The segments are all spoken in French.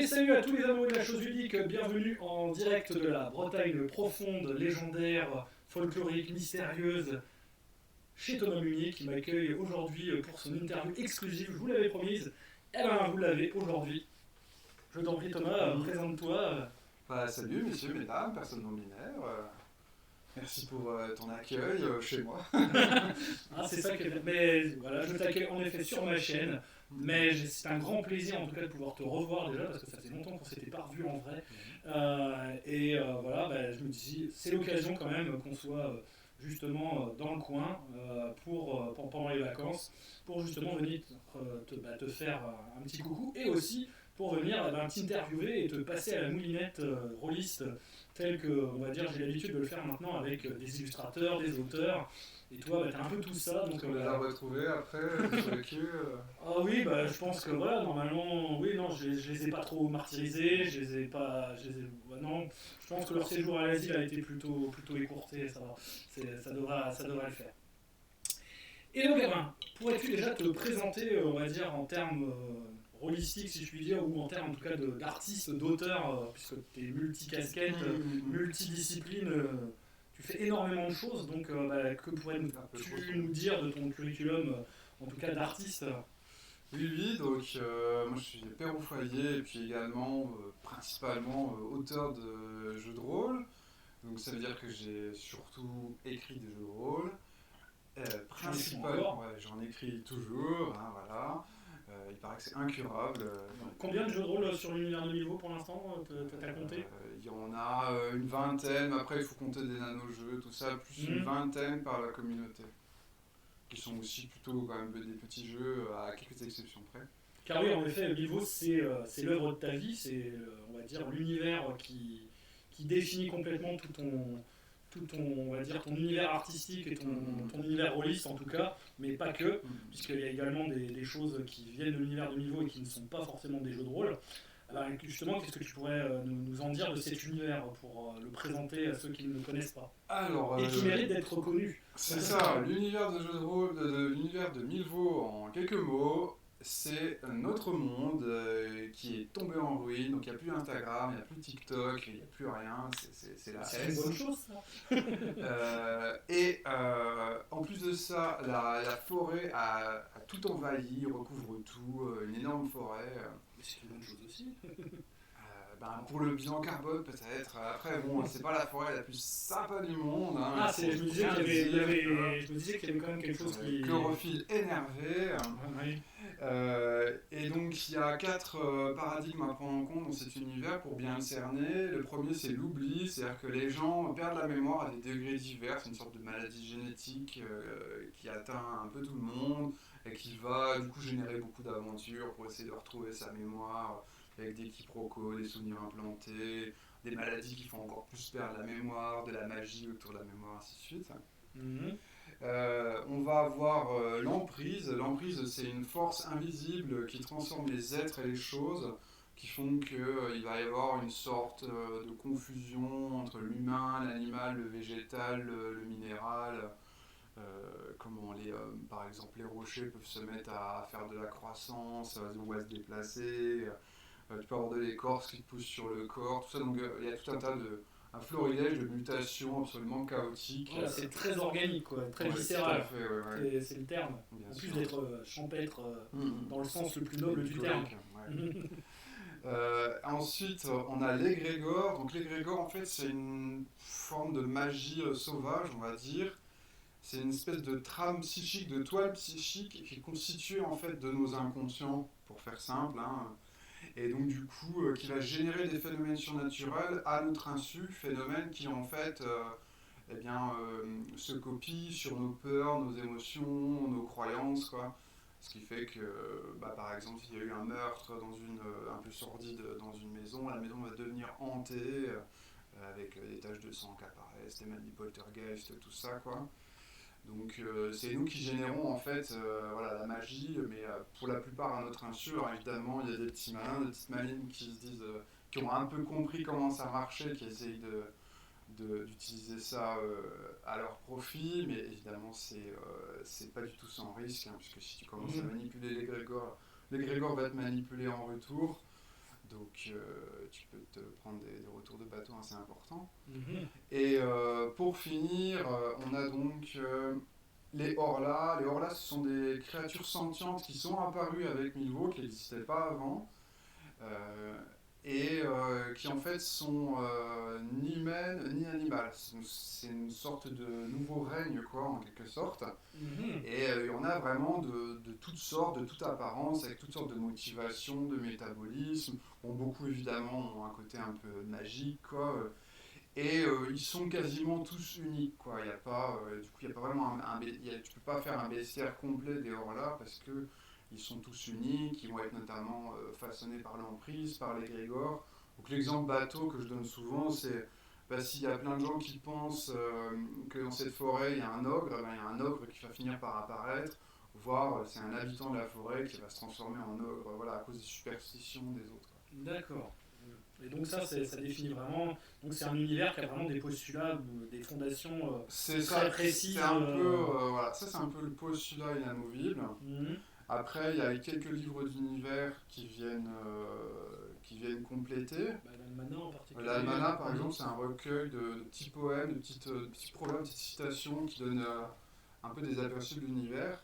Et salut à tous les amoureux de la chose ludique, bienvenue en direct de la Bretagne profonde, légendaire, folklorique, mystérieuse, chez Thomas Munier qui m'accueille aujourd'hui pour son interview exclusive, je vous l'avais promise, et bien vous l'avez aujourd'hui. Je t'en prie Thomas, présente-toi. Salut messieurs, mesdames, personnes non binaires. Merci pour ton accueil chez moi. C'est ça que... Mais voilà, je t'accueille en effet sur ma chaîne, mais c'est un grand plaisir en tout cas de pouvoir te revoir déjà, parce que ça faisait longtemps qu'on s'était pas revu en vrai. Voilà, je me dis, c'est l'occasion quand même qu'on soit justement dans le coin pendant les vacances, pour justement venir te faire un petit coucou, et aussi pour venir t'interviewer et te passer à la moulinette rôliste, tel que, on va dire, j'ai l'habitude de le faire maintenant avec des illustrateurs, des auteurs, et toi, t'as un peu tout ça. Donc, on les a retrouvés après, sur le cul. Ah oui, je pense que voilà, normalement, oui, non, je les ai pas trop martyrisés, non, je pense que leur séjour à l'asile a été plutôt écourté, ça devrait le faire. Et donc, pourrais-tu déjà te présenter, on va dire, en termes rôlistiques, si je puis dire, ou en termes en tout cas d'artiste, d'auteur, puisque tu es multicasquette, multidiscipline, tu fais énormément de choses, donc que pourrais-tu nous dire de ton curriculum, en tout cas d'artiste? Oui, donc moi je suis père au foyer et puis également principalement auteur de jeux de rôle. Donc ça veut dire que j'ai surtout écrit des jeux de rôle. Principalement, ouais, j'en écris toujours, hein, voilà. Il paraît que c'est incurable. Combien de jeux de rôle sur l'univers de niveau pour l'instant, t'as compté? Il y en a une vingtaine, après il faut compter des nano-jeux, tout ça, plus une vingtaine par la communauté. Qui sont aussi plutôt quand même des petits jeux à quelques exceptions près. Car oui, en effet, Vivo, c'est l'œuvre de ta vie, c'est, on va dire, l'univers qui définit complètement on va dire, ton univers artistique et ton univers rôliste en tout cas, mais pas que, puisqu'il y a également des choses qui viennent de l'univers de Vivo et qui ne sont pas forcément des jeux de rôle. Alors justement, qu'est-ce que tu pourrais nous en dire de cet univers pour le présenter à ceux qui ne le connaissent pas? Et qui mérite d'être reconnu. C'est ça, l'univers de jeux de rôle, l'univers de Milvaux en quelques mots, c'est notre monde qui est tombé en ruine. Donc il n'y a plus Instagram, il n'y a plus TikTok, il n'y a plus rien, c'est la C'est une bonne chose ça. En plus de ça, la forêt a tout envahi, recouvre tout, une énorme forêt. Mais c'est une bonne chose aussi. Pour le bilan carbone peut-être. Après bon, c'est pas la forêt la plus sympa du monde. Hein, je me disais qu'il y avait quand même quelque chose qui... Chlorophylle énervé. Oui. Et donc il y a 4 paradigmes à prendre en compte dans cet univers pour bien le cerner. Le premier c'est l'oubli, c'est-à-dire que les gens perdent la mémoire à des degrés divers, c'est une sorte de maladie génétique qui atteint un peu tout le monde et qui va du coup générer beaucoup d'aventures pour essayer de retrouver sa mémoire avec des quiproquos, des souvenirs implantés, des maladies qui font encore plus perdre la mémoire, de la magie autour de la mémoire, ainsi de suite. On va avoir l'emprise. L'emprise, c'est une force invisible qui transforme les êtres et les choses, qui font qu'il va y avoir une sorte de confusion entre l'humain, l'animal, le végétal, le minéral. Par exemple, les rochers peuvent se mettre à faire de la croissance ou à se déplacer. Tu peux avoir de l'écorce qui te pousse sur le corps, tout ça. Donc il y a tout un florilège de mutations absolument chaotiques. Voilà, c'est très organique, quoi, très viscéral. Fait, c'est le terme. Bien en sûr. plus d'être champêtre dans le sens le plus noble du terme. Ensuite, on a l'égrégore. Donc l'égrégore, en fait, c'est une forme de magie sauvage, on va dire. C'est une espèce de trame psychique, de toile psychique qui est constituée en fait de nos inconscients, pour faire simple. Hein. Et donc du coup, qui va générer des phénomènes surnaturels à notre insu, phénomènes qui en fait se copient sur nos peurs, nos émotions, nos croyances, quoi. Ce qui fait que, par exemple, s'il y a eu un meurtre un peu sordide dans une maison, la maison va devenir hantée, avec des taches de sang qui apparaissent, des manies poltergeist, tout ça, quoi. Donc c'est nous qui générons en fait la magie, mais pour la plupart à notre insu. Alors évidemment il y a des petits malins, des petites malines qui se disent, qui ont un peu compris comment ça marchait, qui essayent d'utiliser ça à leur profit, mais évidemment c'est pas du tout sans risque, hein, puisque si tu commences à manipuler l'égrégore va te manipuler en retour. Donc donc tu peux te prendre des retours de bateau assez importants. Mhm. Et pour finir, on a donc les Horlas. Les Horlas, ce sont des créatures sentientes qui sont apparues avec Milvaux, qui n'existaient pas avant, euh, et qui en fait sont ni humaines ni animales. C'est une sorte de nouveau règne, quoi, en quelque sorte. Mhm. Et il y en a vraiment de toutes sortes, de toute apparence, avec toutes sortes de motivations, de métabolisme. Bon, beaucoup évidemment ont un côté un peu magique, quoi. Et ils sont quasiment tous uniques, quoi. Il y a pas, du coup, il y a pas vraiment tu peux pas faire un bestiaire complet des Horlas parce que ils sont tous uniques. Ils vont être notamment façonnés par l'emprise, par l'égrégore. Donc l'exemple bateau que je donne souvent, c'est bah, s'il y a plein de gens qui pensent que dans cette forêt il y a un ogre, ben, il y a un ogre qui va finir par apparaître, voire c'est un habitant de la forêt qui va se transformer en ogre, voilà, à cause des superstitions des autres. D'accord. Et donc ça définit vraiment. Donc c'est un univers qui a vraiment des postulats, des fondations C'est très ça, précises. c'est un peu, voilà, ça c'est un peu le postulat inamovible. Mhm. Après, il y a quelques livres d'univers qui viennent compléter. Bah, l'Almanach en particulier. L'Almanach, par exemple, Mhm. c'est un recueil de petits poèmes, de petits proverbes, de petites citations qui donnent un peu des aperçus de l'univers.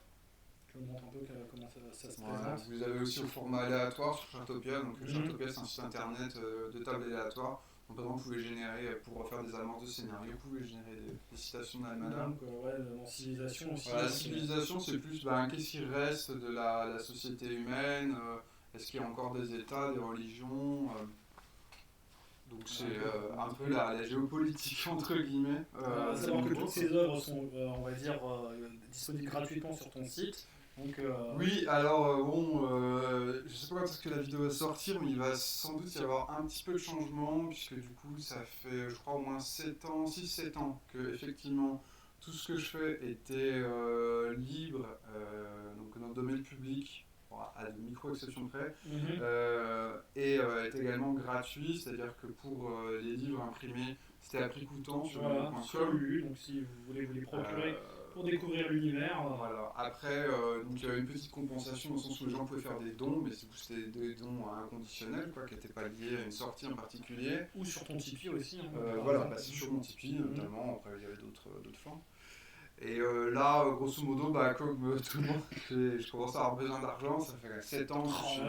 Je vous montre un peu comment ça se Voilà, présente. vous avez aussi au format aléatoire sur Chartopia. Donc, Mhm. Chartopia, c'est un site internet de tables aléatoires. Donc, par exemple, vous pouvez générer, pour faire des amorces de scénario, vous pouvez générer des citations d'Almanach. Donc, ouais, dans Civilisation aussi. Voilà, la civilisation, c'est plus qu'est-ce qui reste de la société humaine, est-ce qu'il y a encore des États, des religions, donc c'est un peu la géopolitique entre guillemets. À savoir que toutes ces œuvres sont, on va dire, disponibles gratuitement sur ton site. Donc, Oui, alors bon, je sais pas quand est-ce que la vidéo va sortir, mais il va sans doute y avoir un petit peu de changement, puisque du coup ça fait je crois au moins 7 ans, 6-7 ans que effectivement tout ce que je fais était libre, donc dans le domaine public, bon, à de micro-exceptions près, mhm. et est également gratuit, c'est-à-dire que pour les livres imprimés, c'était à prix coûtant sur Voilà, sur lulu.com. Lulu. Donc, si vous voulez vous les procurer Euh, pour découvrir l'univers. voilà. Après, donc, il y avait une petite compensation dans le sens où les gens pouvaient faire des dons, mais c'était des dons inconditionnels, quoi, qui n'étaient pas liés à une sortie en particulier. Ou sur ton Tipeee aussi. Hein, Voilà, bah, c'est sur mon Tipeee notamment, après il y avait d'autres formes. Et là, grosso modo, bah, comme tout le monde, je commence à avoir besoin d'argent, ça fait 7 ans que je suis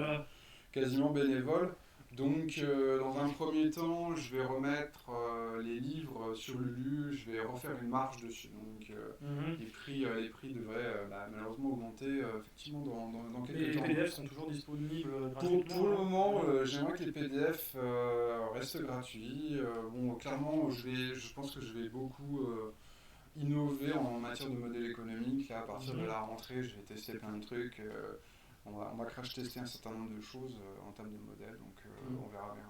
quasiment bénévole. Donc, dans un premier temps, je vais remettre les livres sur Lulu, je vais refaire une marge dessus. Donc, les prix devraient malheureusement augmenter effectivement dans Mais quelques les temps. PDF sont toujours disponibles gratuitement. Pour le moment, j'aimerais que les PDF restent gratuits. Bon, clairement, je pense que je vais beaucoup innover en matière de modèle économique. Là, à partir de la rentrée, je vais tester plein de trucs. On va crash tester un certain nombre de choses en termes de modèle, donc on verra bien.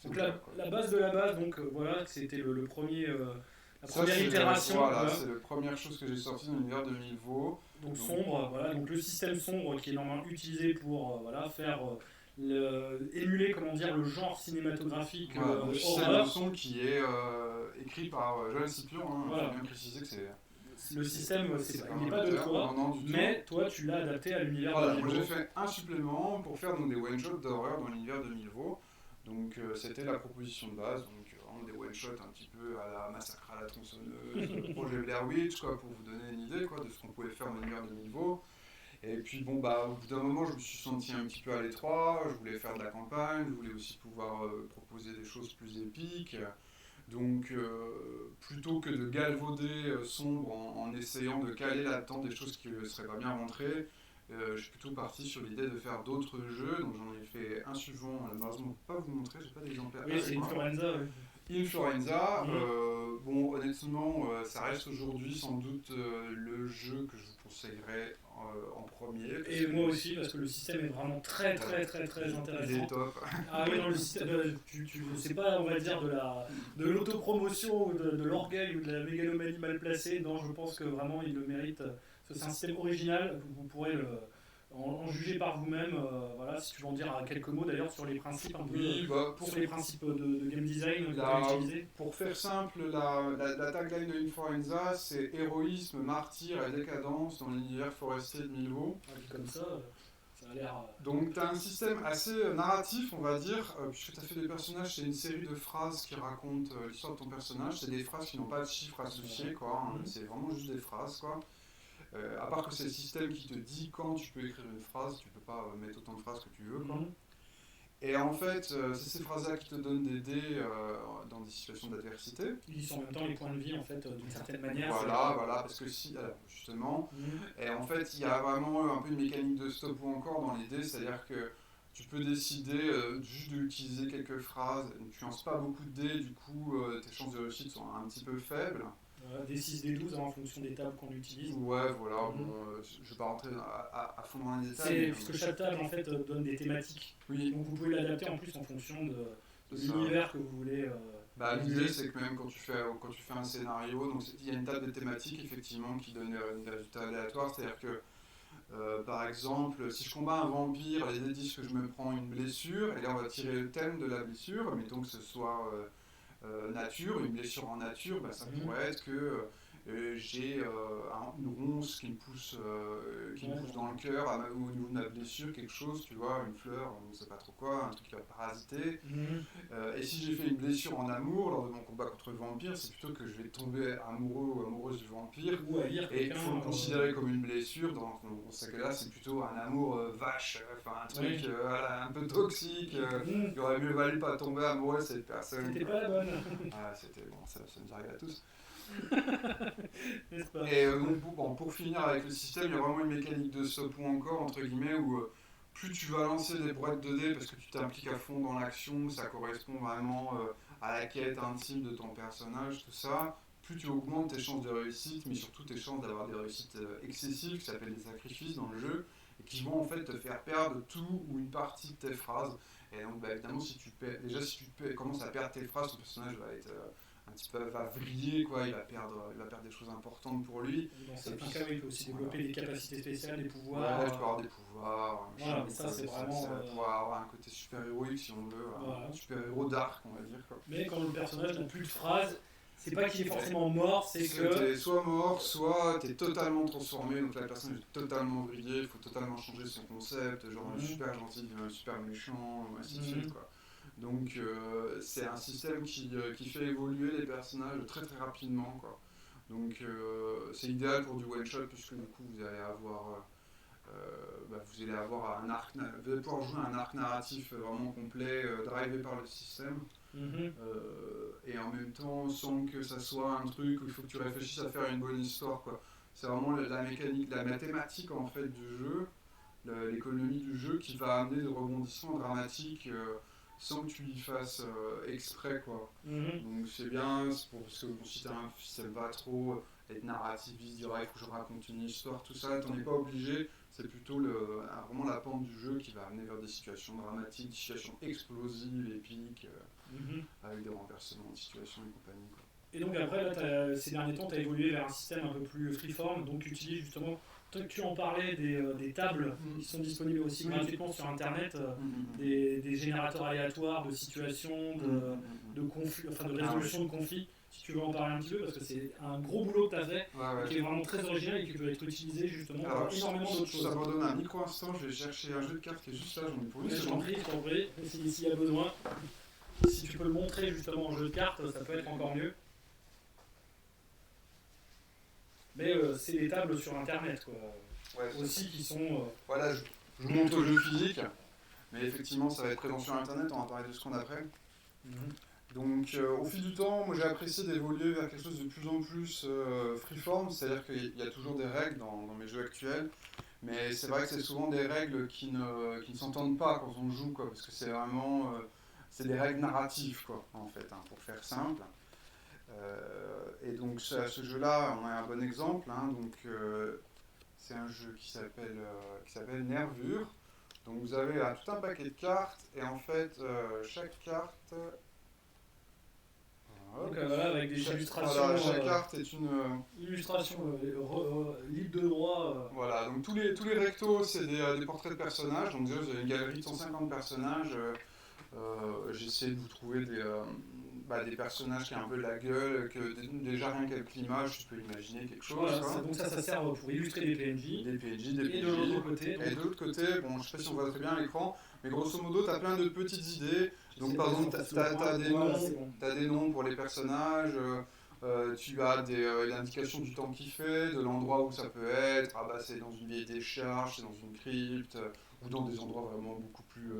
Donc la base de la base, donc voilà, c'était le premier, la Ça, première itération. Voilà, c'est la première chose que j'ai sortie dans l'univers de Milvaux. Donc sombre, voilà, donc le système sombre qui est normalement utilisé pour voilà, faire émuler comment dire, le genre cinématographique Voilà, donc système de horreur. son qui est écrit par Joël Scipion, hein, Voilà. faut bien préciser que c'est... Le système, il n'est pas de auteur, toi, non, du mais toi tu l'as adapté à l'univers Voilà, de moi Milvaux. j'ai fait un supplément pour faire donc, des one-shots d'horreur dans l'univers de Milvaux. Donc c'était la proposition de base, donc vraiment des one-shots un petit peu à la Massacre à la tronçonneuse, projet Blair Witch, quoi, pour vous donner une idée quoi, de ce qu'on pouvait faire dans l'univers de Milvaux. Et puis bon, bah, au bout d'un moment, je me suis senti un petit peu à l'étroit, je voulais faire de la campagne, je voulais aussi pouvoir proposer des choses plus épiques. Donc, plutôt que de galvauder sombre en essayant de caler là-dedans des choses qui ne seraient pas bien rentrées, je suis plutôt parti sur l'idée de faire d'autres jeux. Donc, j'en ai fait un suivant, malheureusement, je ne peux pas vous montrer, j'ai pas d'exemplaire. Oui, c'est Influenza. Oui. Influenza, bon, honnêtement, ça reste aujourd'hui sans doute le jeu que je vous conseillerais en premier. Et moi aussi, parce que le système est vraiment très intéressant. Il est top. Ah oui, non, le système, c'est pas, on va dire, de l'autopromotion ou de l'orgueil ou de la mégalomanie mal placée. Non, je pense que vraiment il le mérite. C'est un système original, vous pourrez en juger par vous-même. Voilà, si tu veux en dire quelques mots d'ailleurs sur les principes un peu, Oui, bah, sur les principes de game design que tu as utilisés. pour faire simple, la tagline de Influenza, c'est héroïsme, martyr et décadence dans l'univers forestier de Milvaux. Comme ça Ça a l'air... Donc tu as un système assez narratif, on va dire, puisque tu as fait des personnages, c'est une série de phrases qui racontent l'histoire de ton personnage. C'est des phrases qui n'ont pas de chiffres associés, quoi. Hein. C'est vraiment juste des phrases, quoi. À part que c'est le système qui te dit quand tu peux écrire une phrase, tu peux pas mettre autant de phrases que tu veux, quoi. Et en fait, c'est ces phrases-là qui te donnent des dés dans des situations d'adversité. Ils sont en même temps les points de vie, en fait, d'une certaine manière. Voilà, parce que si, justement, et en fait, il y a vraiment un peu une mécanique de stop ou encore dans les dés, c'est-à-dire que tu peux décider juste d'utiliser quelques phrases, tu lances pas beaucoup de dés, du coup, tes chances de réussite sont un petit peu faibles. Des 6, des 12 en fonction des tables qu'on utilise. Ouais, voilà, bon, je vais pas rentrer à fond dans les détails. Puisque chaque table en fait donne des thématiques. Oui. Donc vous pouvez l'adapter en plus en fonction de l'univers que vous voulez. L'idée c'est que même quand tu fais un scénario, donc il y a une table de thématiques effectivement qui donne des résultats aléatoires, c'est-à-dire que par exemple, si je combats un vampire, les dés disent que je me prends une blessure, et là on va tirer le thème de la blessure, mettons que ce soit nature, une blessure en nature, ça pourrait être que j'ai une ronce qui me pousse dans le cœur au niveau de ma blessure, quelque chose, tu vois, une fleur, on ne sait pas trop quoi, un truc qui va parasiter. Et si j'ai fait une blessure en amour lors de mon combat contre le vampire, c'est plutôt que je vais tomber amoureux ou amoureuse du vampire, et il faut le considérer comme une blessure. Dans ce cas-là, c'est plutôt un amour vache, enfin un truc un peu toxique. Il aurait mieux valu pas tomber amoureux de cette personne. C'était pas la bonne. C'était bon, ça nous arrive à tous. N'est-ce pas? Et donc pour finir avec le système, il y a vraiment une mécanique de stop ou encore entre guillemets où plus tu vas lancer des brouettes de dés parce que tu t'impliques à fond dans l'action, ça correspond vraiment à la quête intime de ton personnage, tout ça, plus tu augmentes tes chances de réussite, mais surtout tes chances d'avoir des réussites excessives, qui s'appellent des sacrifices dans le jeu, et qui vont en fait te faire perdre tout ou une partie de tes phrases. Et donc évidemment si tu commences à perdre tes phrases, ton personnage va être un petit peu va vriller, quoi, il va perdre des choses importantes pour lui. Dans certains cas, il peut aussi développer des capacités spéciales, des pouvoirs. Ouais, tu peux avoir des pouvoirs. Voilà, mais ça, c'est vraiment. Ça va pouvoir avoir un côté super-héroïque, si on veut. Un super-héros dark, on va dire. Quoi. Mais quand le personnage n'a plus de phrases, c'est pas qu'il est forcément mort, c'est que. T'es soit mort, soit t'es totalement transformé, donc la personne est totalement vrillée, il faut totalement changer son concept, genre super gentil devient super méchant, ainsi de suite, quoi. Donc c'est un système qui fait évoluer les personnages très très rapidement, quoi. Donc c'est idéal pour du one shot puisque du coup vous allez avoir un arc, vous allez pouvoir jouer un arc narratif vraiment complet, drivé par le système. Et en même temps sans que ça soit un truc où il faut que tu réfléchisses à faire une bonne histoire, quoi. C'est vraiment la mécanique, la mathématique en fait du jeu, l'économie du jeu qui va amener des rebondissements dramatiques sans que tu y fasses exprès, quoi. Donc c'est bien, parce que si ça va trop être narrativiste, dire il faut que je raconte une histoire, tout ça, t'en es pas obligé, c'est plutôt vraiment la pente du jeu qui va amener vers des situations dramatiques, des situations explosives, épiques, avec des renversements de situation et compagnie, quoi. Et donc après, là, ces derniers temps, tu as évolué vers un système un peu plus freeform, donc tu utilises justement, tu en parlais des tables qui sont disponibles aussi gratuitement sur internet, des générateurs aléatoires de situations, de conflits, enfin de résolution de conflits. Si tu veux en parler un petit peu, parce que c'est un gros boulot que tu as fait, qui est vraiment très original et qui peut être utilisé justement pour énormément d'autres choses. Ça va donner un micro-instant, je vais chercher un jeu de cartes qui est juste là, j'en ai pour une seconde. Je t'en prie, s'il y a besoin. Si tu peux le montrer justement en jeu de cartes, ça peut être encore mieux. Mais c'est des tables sur internet, quoi. Aussi qui sont. Voilà, je vous montre au jeu physique, mais effectivement ça va être présent sur internet, on va parler de ce qu'on a après. Donc au fil du temps, moi j'ai apprécié d'évoluer vers quelque chose de plus en plus freeform, c'est-à-dire qu'il y a toujours des règles dans mes jeux actuels, mais c'est vrai que c'est souvent des règles qui ne s'entendent pas quand on joue, quoi, parce que c'est vraiment c'est des règles narratives, quoi, en fait, pour faire simple. Et donc ce jeu-là, on a un bon exemple, donc c'est un jeu qui s'appelle Nervure. Donc vous avez tout un paquet de cartes, et en fait chaque carte... Donc voilà, avec des illustrations. Voilà, chaque carte est une illustration libre de droit. Voilà, donc tous les rectos, c'est des portraits de personnages. Donc déjà, vous avez une galerie de 150 personnages J'essaie de vous trouver des personnages qui ont un peu de la gueule, que déjà rien qu'avec l'image, tu peux imaginer quelque chose. Voilà, Quoi. donc ça sert pour illustrer des PNJ. Des PNJ, des Et PNJ. de l'autre côté, Et de l'autre côté, bon, je sais pas si on voit très bien à l'écran, mais grosso modo, tu as plein de petites idées. Donc par exemple, tu as des noms pour les personnages, tu as l'indication du temps qu'il fait, de l'endroit où ça peut être, ah bah c'est dans une vieille décharge, c'est dans une crypte, ou dans des endroits vraiment beaucoup plus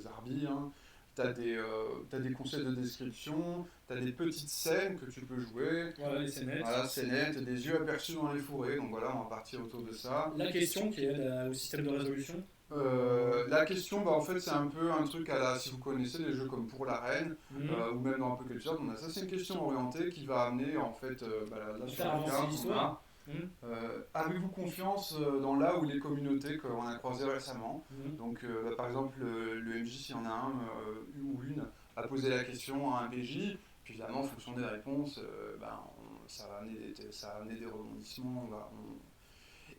arbi. Hein. T'as des conseils de description, t'as des petites scènes que tu peux jouer. Voilà, les scénettes. Voilà, scénettes, des yeux aperçus dans les fourrés, donc voilà, on va partir autour de ça. La question qui est au système de résolution. La question, en fait, c'est un peu un truc si vous connaissez les jeux comme Pour la Reine, ou même dans Pocket Shop, on a ça, c'est une question orientée qui va amener, en fait, là sur la carte, avez-vous confiance dans là où les communautés qu'on a croisées récemment. Donc, par exemple, le MJ, s'il y en a un ou une, a posé la question à un PJ, puis évidemment, en fonction des réponses, ça va amener des rebondissements.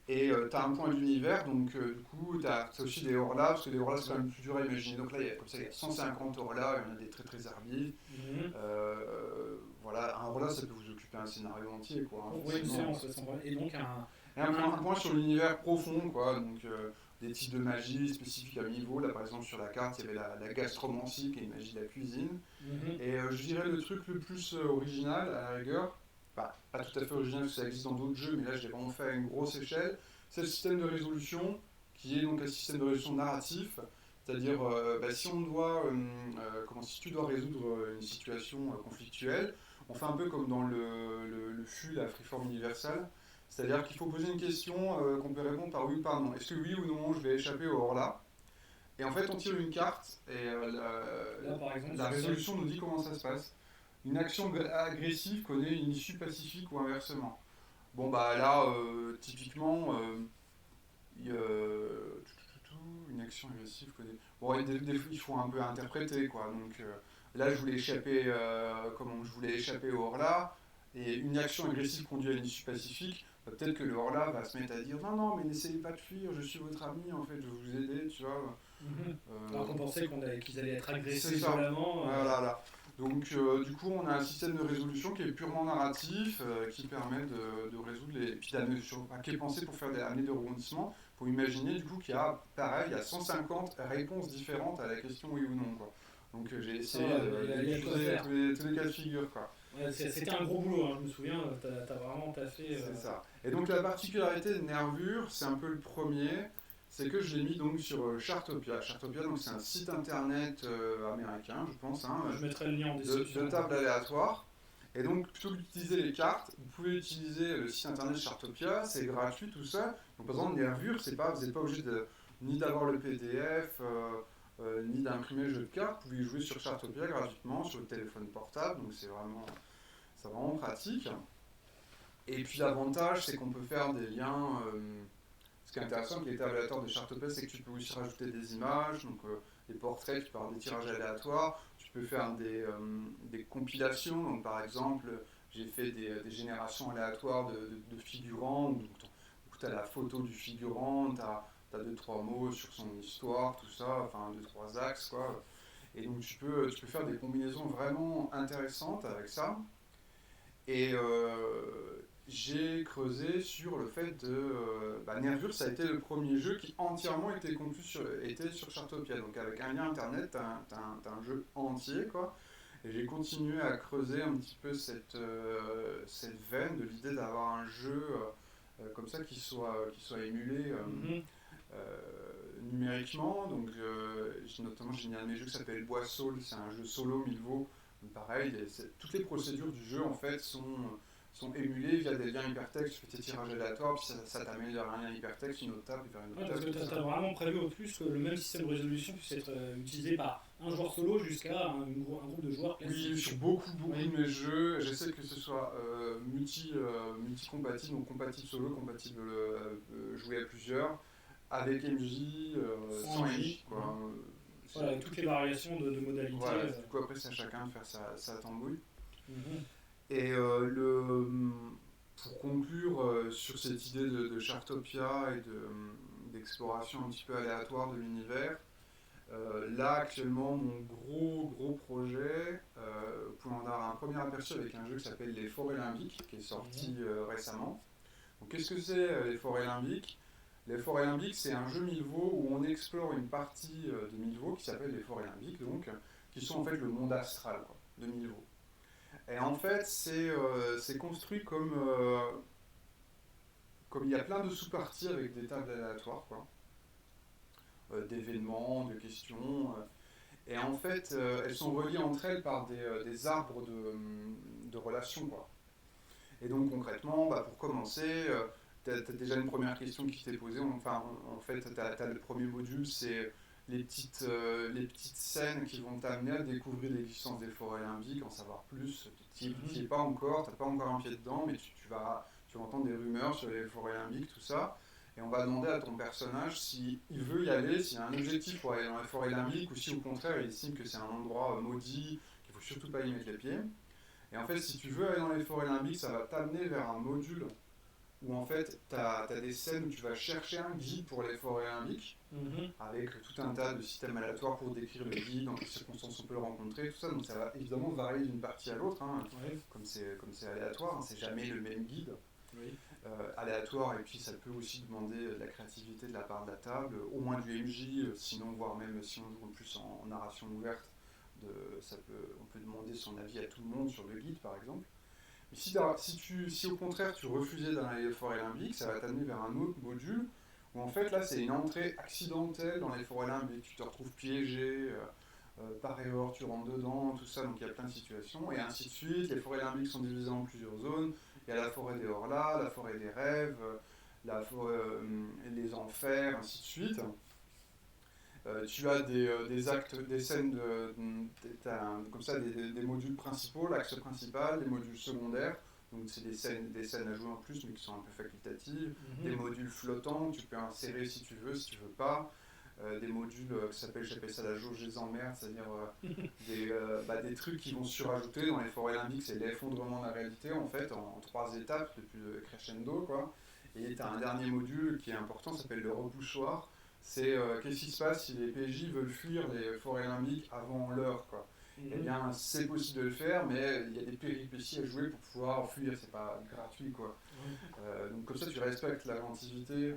Et tu as un point d'univers, donc du coup, tu as aussi des hors-là, parce que les hors-là, c'est quand même plus dur à imaginer. Donc là, il y a 150 hors-là, il y en a des très très arbitres. Voilà, un hors-là, ça peut vous occuper un scénario entier, quoi. Oui, une séance, et donc un point sur l'univers profond, quoi. Donc des types de magie spécifiques à niveau. Là, par exemple, sur la carte, il y avait la gastromancie, qui est une magie de la cuisine. Et je dirais le truc le plus original, à la rigueur, pas tout à fait original parce que ça existe dans d'autres jeux, mais là je l'ai vraiment fait à une grosse échelle, c'est le système de résolution qui est donc un système de résolution narratif, c'est-à-dire si on doit, si tu dois résoudre une situation conflictuelle, on fait un peu comme dans le FU, la Freeform Universal, c'est-à-dire qu'il faut poser une question qu'on peut répondre par oui ou par non. Est-ce que oui ou non je vais échapper au hors-là? Et en fait on tire une carte et là, par exemple, la résolution nous dit comment ça se passe. Une action agressive connaît une issue pacifique ou inversement. Bon bah là, typiquement, une action agressive connaît... Bon, il faut un peu interpréter, quoi. Donc là, je voulais échapper, je voulais échapper au hors-là, et une action agressive conduit à une issue pacifique. Peut-être que le hors-là va se mettre à dire non, non, mais n'essayez pas de fuir, je suis votre ami, en fait, je vais vous aider, tu vois. Alors qu'on pensait qu'ils allaient être agressés violemment. Voilà. Donc, du coup, on a un système de résolution qui est purement narratif, qui permet de résoudre les. Puis qui est pensé pour faire amener des rebondissements, pour imaginer du coup qu'il y a, pareil, il y a 150 réponses différentes à la question oui ou non, quoi. Donc, j'ai essayé d'étudier tous les cas de figure, quoi. Ouais, c'était un gros boulot, hein, je me souviens, t'as vraiment taffé. C'est ça. Et donc, la particularité de Nervure, c'est un peu le premier. C'est que je l'ai mis donc sur Chartopia. Chartopia, donc c'est un site internet américain, je pense. Hein, je mettrai le lien en description. De table aléatoire. Et donc, plutôt que d'utiliser les cartes, vous pouvez utiliser le site internet Chartopia, c'est gratuit tout ça. Donc, par exemple, Nervure, vous n'êtes pas obligé ni d'avoir le PDF, ni d'imprimer le jeu de cartes. Vous pouvez y jouer sur Chartopia gratuitement, sur le téléphone portable. Donc, c'est vraiment pratique. Et puis, l'avantage, c'est qu'on peut faire des liens. Ce qui est intéressant avec les tables aléatoires de Chartopia, c'est que tu peux aussi rajouter des images, donc des portraits, tu peux avoir des tirages aléatoires, tu peux faire des compilations, donc par exemple, j'ai fait des générations aléatoires de figurants, donc tu as la photo du figurant, tu as 2-3 mots sur son histoire, tout ça, enfin 2-3 axes, quoi. Et donc tu peux faire des combinaisons vraiment intéressantes avec ça. Et j'ai creusé sur le fait Nervure, ça a été le premier jeu qui entièrement était conçu sur Chartopia. Donc avec un lien internet, t'as un jeu entier, quoi. Et j'ai continué à creuser un petit peu cette veine de l'idée d'avoir un jeu comme ça qui soit émulé numériquement. Donc notamment j'ai mis un de mes jeux qui s'appelle Bois Soul, c'est un jeu solo Milvaux. Pareil, toutes les procédures du jeu en fait sont émulées via des liens hypertextes, tu fais tes tirages aléatoires, puis ça t'amène vers un lien hypertexte, une autre table, vers une autre table. Parce que tu as vraiment prévu au plus que le même système de résolution puisse être utilisé par un joueur solo jusqu'à un groupe de joueurs classiques. Oui, sur beaucoup de mes jeux, j'essaie que ce soit multi-compatible, donc compatible solo, compatible jouer à plusieurs, avec MJ, sans MJ, quoi. Voilà, avec toutes les variations de modalités. Voilà, du coup après c'est à chacun de faire sa tambouille. Et pour conclure sur cette idée de Chartopia et d'exploration un petit peu aléatoire de l'univers, Là, actuellement, mon gros projet, vous pouvez en avoir un premier aperçu avec un jeu qui s'appelle Les Forêts Limbiques, qui est sorti récemment. Donc, qu'est-ce que c'est les Forêts Limbiques? Les Forêts Limbiques, c'est un jeu Milvaux où on explore une partie de Milvaux qui s'appelle les Forêts Limbiques, donc, qui sont en fait le monde astral quoi, de Milvaux. Et en fait, c'est construit comme il y a plein de sous-parties avec des tables aléatoires, quoi, d'événements, de questions. Et en fait, elles sont reliées entre elles par des arbres de relations, quoi. Et donc concrètement, bah, pour commencer, tu as déjà une première question qui t'est posée. Enfin, en fait, tu as le premier module, c'est les petites scènes qui vont t'amener à découvrir l'existence des forêts limbiques, en savoir plus. Tu n'y es pas encore, tu n'as pas encore un pied dedans, mais tu vas entendre des rumeurs sur les forêts limbiques, tout ça. Et on va demander à ton personnage s'il veut y aller, s'il a un objectif pour aller dans les forêts limbiques, ou si au contraire il estime que c'est un endroit maudit, qu'il ne faut surtout pas y mettre les pieds. Et en fait, si tu veux aller dans les forêts limbiques, ça va t'amener vers un module où en fait, tu as des scènes où tu vas chercher un guide pour les forêts limbiques, avec tout un tas de systèmes aléatoires pour décrire le guide, dans quelles circonstances on peut le rencontrer, tout ça. Donc ça va évidemment varier d'une partie à l'autre, hein, comme c'est aléatoire, hein, c'est jamais le même guide. Oui. Aléatoire, et puis ça peut aussi demander de la créativité de la part de la table, au moins du MJ, sinon voire même si on joue plus en narration ouverte, on peut demander son avis à tout le monde sur le guide par exemple. Mais si au contraire tu refusais d'aller dans les forêts limbiques, ça va t'amener vers un autre module où en fait là c'est une entrée accidentelle dans les forêts limbiques, tu te retrouves piégé, par erreur tu rentres dedans, tout ça, donc il y a plein de situations, et ainsi de suite. Les forêts limbiques sont divisées en plusieurs zones, il y a la forêt des Horlas, la forêt des rêves, les enfers, ainsi de suite. Tu as des actes, des scènes, comme ça des modules principaux, l'axe principal, des modules secondaires, donc c'est des scènes à jouer en plus mais qui sont un peu facultatives, des modules flottants, tu peux insérer si tu veux pas, des modules j'appelle ça la jauge des emmerdes, c'est-à-dire des trucs qui vont se surajouter dans les forêts limbiques, c'est l'effondrement de la réalité en fait, en 3 étapes, depuis le crescendo quoi. Et tu as un dernier module qui est important, ça s'appelle le repoussoir. C'est qu'est-ce qui se passe si les PJ veulent fuir les forêts limbiques avant l'heure, quoi. Eh bien, c'est possible de le faire, mais il y a des péripéties à jouer pour pouvoir fuir, c'est pas gratuit, quoi. Donc comme ça, tu respectes l'inventivité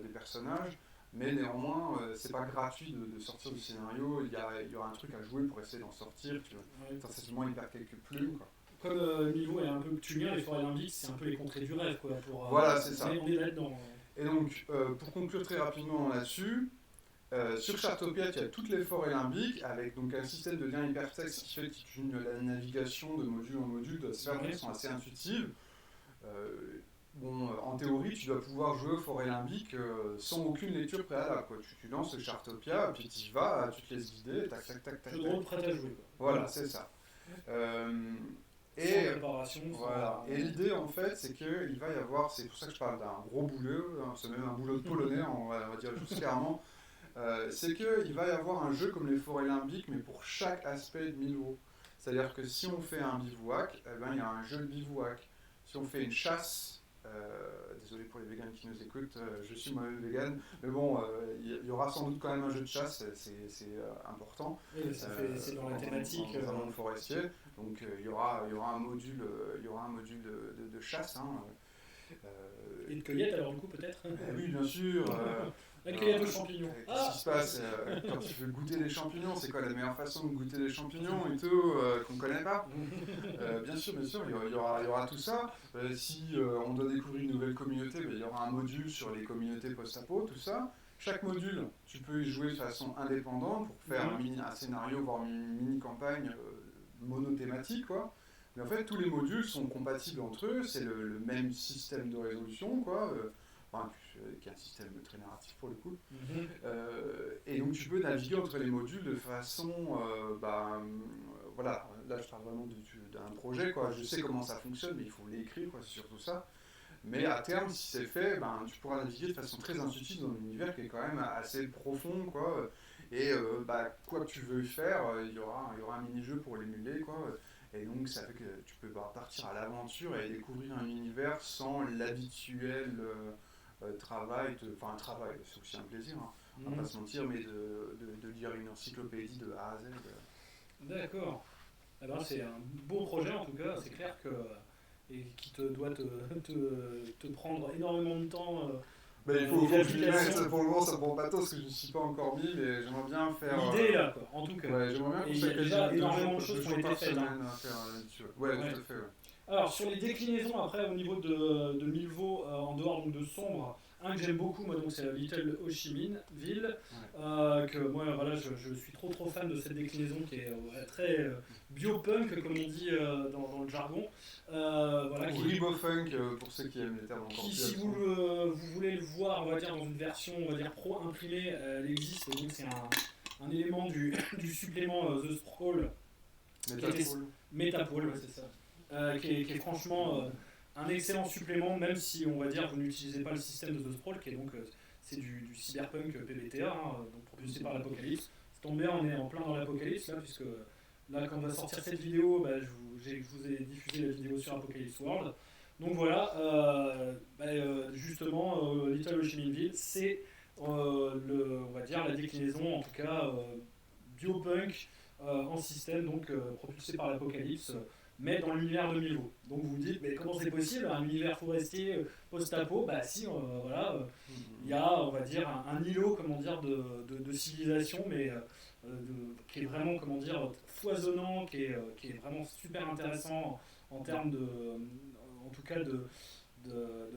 des personnages, mais néanmoins, c'est pas gratuit de sortir du scénario, il y aura un truc à jouer pour essayer d'en sortir, tu vois. Forcément, il perd quelques plumes, quoi. Comme Milvaux est un peu coutumier, les forêts limbiques, c'est un peu les contrées du rêve, quoi. Voilà, c'est ça. On est là-dedans. Et donc, pour conclure très rapidement là-dessus, sur Chartopia, tu as toutes les forêts limbiques avec donc un système de lien hypertexte qui fait que la navigation de module en module doit se faire de façon assez intuitive. En théorie, tu dois pouvoir jouer aux forêts limbiques sans aucune lecture préalable, quoi. Tu lances Chartopia, puis tu y vas, tu te laisses guider, tac, tac, tac, tac. Jeu de rôle prêt à jouer, quoi. Voilà, c'est ça. Sans préparation. Voilà. Et l'idée, en fait, c'est qu'il va y avoir, c'est pour ça que je parle d'un gros boulot, hein, c'est même un boulot de polonais, on va dire juste clairement, c'est qu'il va y avoir un jeu comme les forêts limbiques, mais pour chaque aspect de Milvaux. C'est-à-dire que si on fait un bivouac, eh ben, il y a un jeu de bivouac. Si on fait une chasse, désolé pour les végans qui nous écoutent, je suis moi-même vegan, mais bon, il y aura sans doute quand même un jeu de chasse, c'est important. Oui, c'est dans la thématique. Dans un monde forestier, donc il y aura un module, de chasse. Hein, et de cueillette alors du coup peut-être. Oui, bien sûr. La cueillette aux champignons. Qu'est-ce qui se passe quand tu veux goûter les champignons? C'est quoi la meilleure façon de goûter les champignons et tout qu'on ne connaît pas? Bien sûr, il y aura tout ça. Si on doit découvrir une nouvelle communauté, il y aura un module sur les communautés post-apo, tout ça. Chaque module, tu peux y jouer de façon indépendante pour faire un scénario, voire une mini-campagne monothématique, quoi. Mais en fait, tous les modules sont compatibles entre eux, c'est le même système de résolution, quoi. Qui est un système très narratif pour le coup. Et donc tu peux naviguer entre les modules de façon, voilà, là je parle vraiment d'un projet, quoi. Je sais comment ça fonctionne, mais il faut l'écrire, quoi, c'est surtout ça. Mais à terme, si c'est fait, tu pourras naviguer de façon très intuitive dans un univers qui est quand même assez profond, quoi. Et quoi que tu veux faire, il y aura un mini-jeu pour l'émuler, quoi. Et donc ça fait que tu peux partir à l'aventure et découvrir un univers sans l'habituel travail, c'est aussi un plaisir, hein. on va pas se mentir, mais de lire une encyclopédie de A à Z. D'accord. Alors c'est un beau projet en tout cas, c'est clair que et qui te doit te prendre énormément de temps. Il faut que je m'y mette. Pour le moment, ça prend pas tôt parce que je ne suis pas encore mis, mais j'aimerais bien faire. L'idée est là, quoi, en tout cas. Ouais, j'aimerais bien Et il y a déjà énormément de choses qui ont été faites. Ouais, tout à fait. Ouais. Alors, sur les déclinaisons, après, au niveau de Milvaux, en dehors donc, de Sombre, un que j'aime beaucoup, moi, donc, c'est Little Ho Chi Minh Ville, que moi, voilà, je suis trop fan de cette déclinaison qui est très biopunk, comme on dit dans le jargon. Voilà, ou ribofunk, pour ceux qui aiment les termes encore qui, plus. Si vous voulez le voir, on va dire, dans une version, on va dire, pro imprimée, elle existe, donc c'est un élément du supplément The Sprawl. Metapole, c'est ça. Qui est franchement un excellent supplément, même si on va dire vous n'utilisez pas le système de The Sprawl, qui est donc c'est du cyberpunk PBTA, donc propulsé par l'Apocalypse. C'est tombé, on est en plein dans l'Apocalypse là, puisque là quand on va sortir cette vidéo, je vous ai diffusé la vidéo sur Apocalypse World. Donc voilà, justement, Little Ho Chi Minh Ville, c'est on va dire la déclinaison en tout cas biopunk en système donc propulsé par l'Apocalypse. Mais dans l'univers de Milvaux. Donc vous vous dites, mais comment c'est possible, un univers forestier post-apo? Bah si, voilà, il y a, on va dire, un îlot, comment dire, de civilisation, mais qui est vraiment, comment dire, foisonnant, qui est vraiment super intéressant en termes en tout cas, de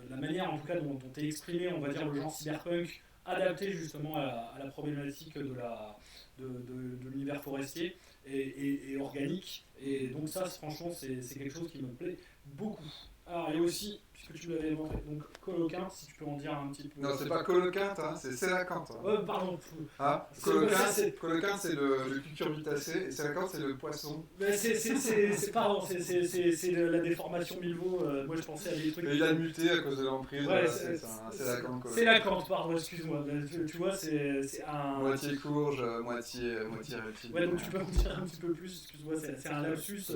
la manière, en tout cas, dont est exprimé, on va dire, le genre cyberpunk, adapté justement à la problématique de l'univers forestier et organique. Et donc ça, franchement, c'est quelque chose qui me plaît beaucoup. Alors, il y a aussi, puisque tu l'avais montré, donc Coloquinte, si tu peux en dire un petit peu. Non, c'est pas Coloquinte, hein, c'est Sélacanthe. Pardon. Ah, Coloquinte, c'est le cucurbitacé, et Sélacanthe, c'est le poisson. Pardon, c'est la déformation Milvaux. Moi, je pensais à des trucs. Et il a muté à cause de l'emprise. Ouais, c'est Sélacanthe. Sélacanthe, pardon, excuse-moi. Tu vois, c'est un. Moitié courge, moitié reptile. Ouais, donc tu peux en dire un petit peu plus, excuse-moi, c'est un lapsus.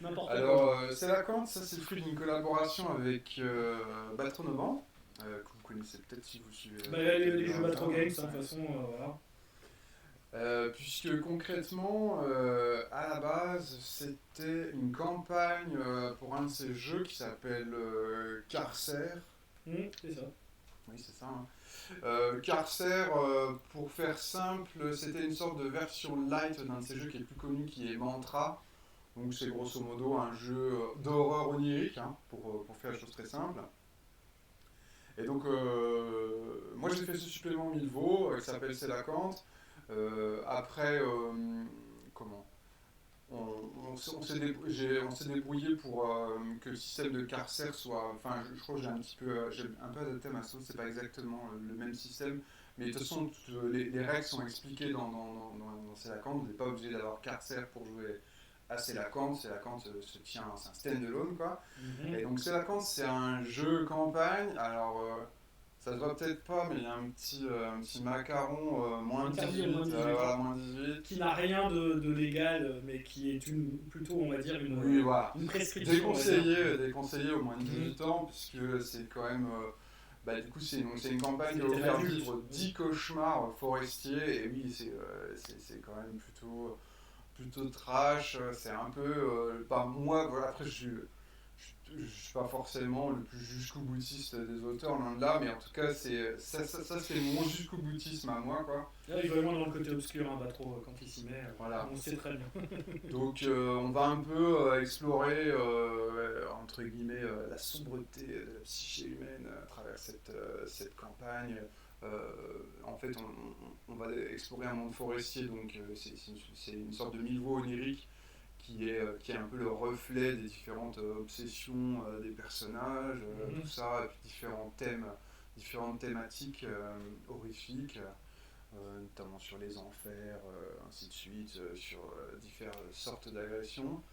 N'importe quoi. Alors, Sélacanthe, ça c'est le fruit d'une collaboration avec Batronoman, que vous connaissez peut-être si vous suivez. Les jeux Batro Games, de toute façon, voilà. Puisque concrètement, à la base, c'était une campagne pour un de ces jeux qui s'appelle Carcer. C'est ça. Oui, c'est ça. Carcer, pour faire simple, c'était une sorte de version light d'un de ces jeux qui est plus connu, qui est Mantra. Donc c'est grosso modo un jeu d'horreur onirique, pour faire les choses très simples. Et donc, moi j'ai fait ce supplément Milvaux qui s'appelle Sélacanthe. Après, on s'est débrouillé pour que le système de Carcer soit. Enfin, je crois que j'ai un peu adapté ma sauce, c'est pas exactement le même système, mais de toute façon, les règles sont expliquées dans Sélacanthe. Vous n'êtes pas obligé d'avoir Carcer pour jouer à Sélacanthe. Sélacanthe se tient, c'est un stand-alone, quoi. Et donc, Sélacanthe, c'est un jeu campagne. Alors. Ça se voit peut-être pas, mais il y a un petit macaron moins 18, moins 18. Qui n'a rien de légal, mais qui est plutôt, on va dire, une prescription. Déconseillé au moins de 18 ans, puisque c'est quand même. Du coup, c'est une campagne qui va vous faire vivre 10 cauchemars forestiers, et oui, c'est quand même plutôt trash. C'est un peu. Moi, voilà, après, je suis pas forcément le plus jusqu'au boutiste des auteurs, loin de là, mais en tout cas, ça c'est mon jusqu'au boutisme à moi, quoi. Là, il va vraiment dans le côté obscur, pas trop quand il s'y met. Voilà. On sait très bien. Donc, on va un peu explorer, entre guillemets, la sombreté de la psyché humaine à travers cette campagne. En fait, on va explorer un monde forestier, donc c'est une sorte de Milvaux onirique qui est un peu le reflet des différentes obsessions des personnages, tout ça, et puis différentes thématiques horrifiques, notamment sur les enfers, ainsi de suite, sur différentes sortes d'agressions.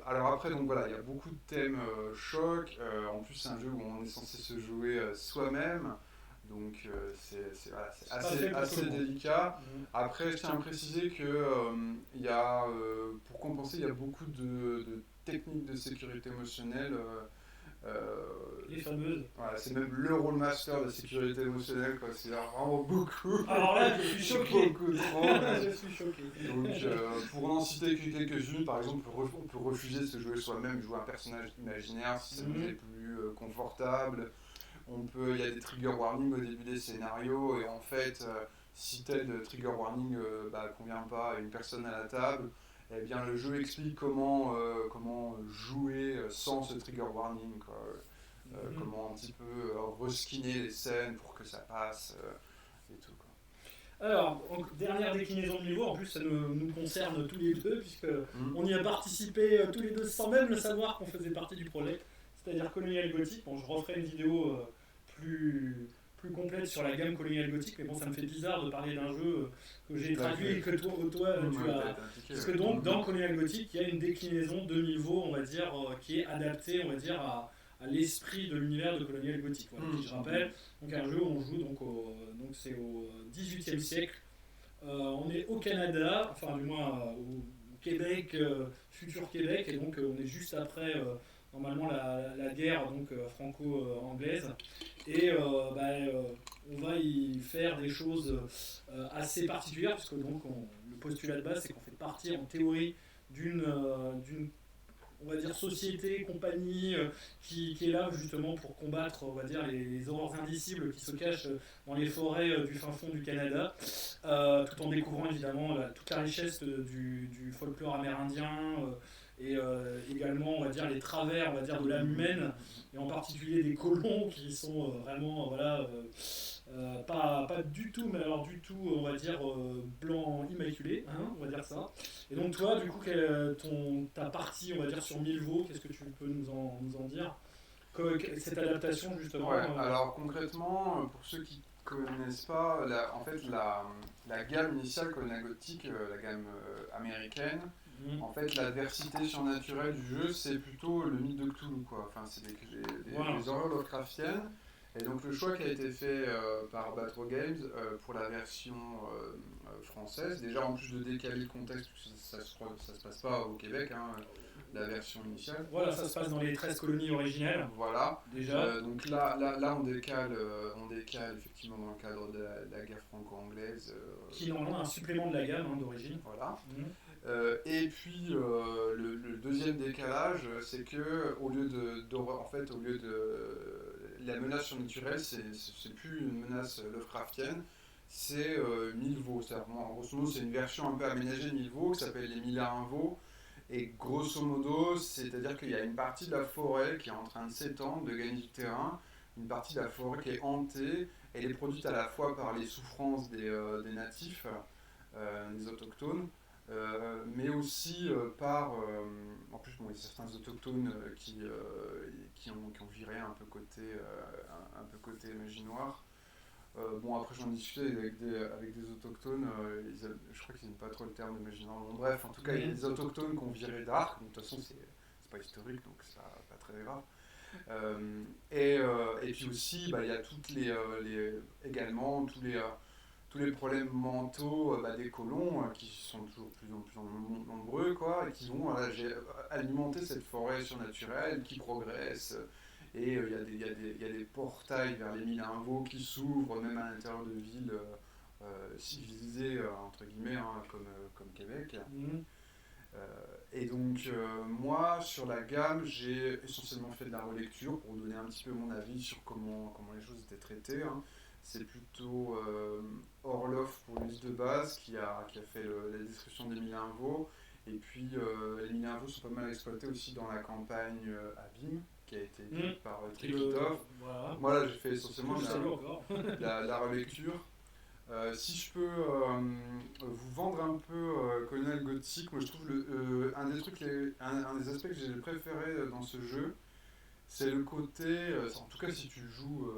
Alors après, donc voilà, il y a beaucoup de thèmes chocs. En plus, c'est un jeu où on est censé se jouer soi-même. Donc c'est assez délicat. Après, je tiens à préciser que pour compenser, il y a beaucoup de techniques de sécurité émotionnelle Les fameuses. Voilà, c'est même le rôle master de sécurité émotionnelle, quoi. C'est vraiment beaucoup. Alors là, je suis choqué. Beaucoup trop. Je suis choqué. Donc, pour en citer que quelques-unes, par exemple, on peut refuser de se jouer soi-même, jouer un personnage imaginaire si ça nous est plus confortable. Il y a des trigger warnings au début des scénarios, et en fait, si tel trigger warning convient pas à une personne à la table, eh bien le jeu explique comment jouer sans ce trigger warning, quoi. Comment un petit peu reskiner les scènes pour que ça passe et tout, quoi. Alors, dernière déclinaison de niveau, en plus ça nous concerne tous les deux, puisque on y a participé tous les deux sans même le savoir qu'on faisait partie du projet, c'est-à-dire Colonial Gothic. Bon, je referai une vidéo plus complète sur la gamme Colonial Gothic, mais bon, ça me fait bizarre de parler d'un jeu que j'ai traduit et que toi tu as. Parce que donc, dans Colonial Gothic, il y a une déclinaison de niveau, on va dire, qui est adaptée, on va dire, à l'esprit de l'univers de Colonial Gothic. Voilà, qui, je rappelle, donc un jeu où on joue donc c'est au XVIIIe siècle. On est au Canada, enfin du moins au Québec, futur Québec, et donc on est juste après normalement la guerre donc franco-anglaise, et on va y faire des choses assez particulières, puisque donc le postulat de base c'est qu'on fait partie en théorie d'une on va dire société, compagnie qui est là justement pour combattre, on va dire, les horreurs indicibles qui se cachent dans les forêts du fin fond du Canada, tout en découvrant évidemment toute la richesse du folklore amérindien, et également, on va dire, les travers, on va dire, de l'âme humaine, et en particulier des colons qui sont vraiment, voilà, pas du tout, mais alors du tout, on va dire, blanc immaculé, hein, on va dire ça. Et donc toi, du coup, ta partie, on va dire, sur Milvaux, qu'est-ce que tu peux nous en dire, cette adaptation justement Ouais, alors concrètement, pour ceux qui connaissent pas, en fait la gamme initiale Colonial Gothic, la gamme américaine, en fait l'adversité surnaturelle du jeu c'est plutôt le mythe de Cthulhu, quoi. Enfin c'est des horreurs Lovecraftiennes. Et donc le choix qui a été fait par Batro Games pour la version française, déjà en plus de décaler le contexte, parce que ça se passe pas au Québec, hein, la version initiale. Voilà, ça se passe dans les 13 colonies originelles. Voilà. Déjà. Donc là on décale effectivement dans le cadre de la guerre franco-anglaise. Qui est normalement un supplément de la gamme, hein, d'origine. Voilà. Et puis le deuxième décalage, c'est que au lieu de la menace surnaturelle, c'est plus une menace Lovecraftienne, c'est Milvaux. En grosso modo, c'est une version un peu aménagée de Milvaux qui s'appelle les Mille à un Vaux. Et grosso modo, c'est-à-dire qu'il y a une partie de la forêt qui est en train de s'étendre, de gagner du terrain, une partie de la forêt qui est hantée. Elle est produite à la fois par les souffrances des natifs, des autochtones, mais aussi en plus, bon, il y a certains autochtones qui ont viré un peu côté magie noire. Bon, après j'en ai discuté avec des autochtones, je crois qu'ils n'aiment pas trop le terme de magie noire. Bon, bref, en tout cas, il y a des autochtones qui ont viré d'arc, de toute façon, c'est pas historique, donc c'est pas très grave. Et puis aussi, il y a également tous les problèmes mentaux des colons qui sont toujours plus en plus nombreux, quoi, et qui vont alimenter cette forêt surnaturelle qui progresse. Et il y a des portails vers les Mille à un Vaux qui s'ouvrent, même à l'intérieur de villes civilisées, entre guillemets, hein, comme Québec. Et donc, moi, sur la gamme, j'ai essentiellement fait de la relecture pour vous donner un petit peu mon avis sur comment les choses étaient traitées, hein. C'est plutôt Orloff pour l'use de base qui a fait la description des Mille à un Vaux. Et puis, les Mille à un Vaux sont pas mal exploités aussi dans la campagne Abîme, qui a été écrite par Trikitov. Voilà. Moi, là, j'ai fait essentiellement la relecture. Si je peux vous vendre un peu Colonial Gothic, moi je trouve un des aspects que j'ai préféré dans ce jeu, c'est le côté, en tout cas si tu joues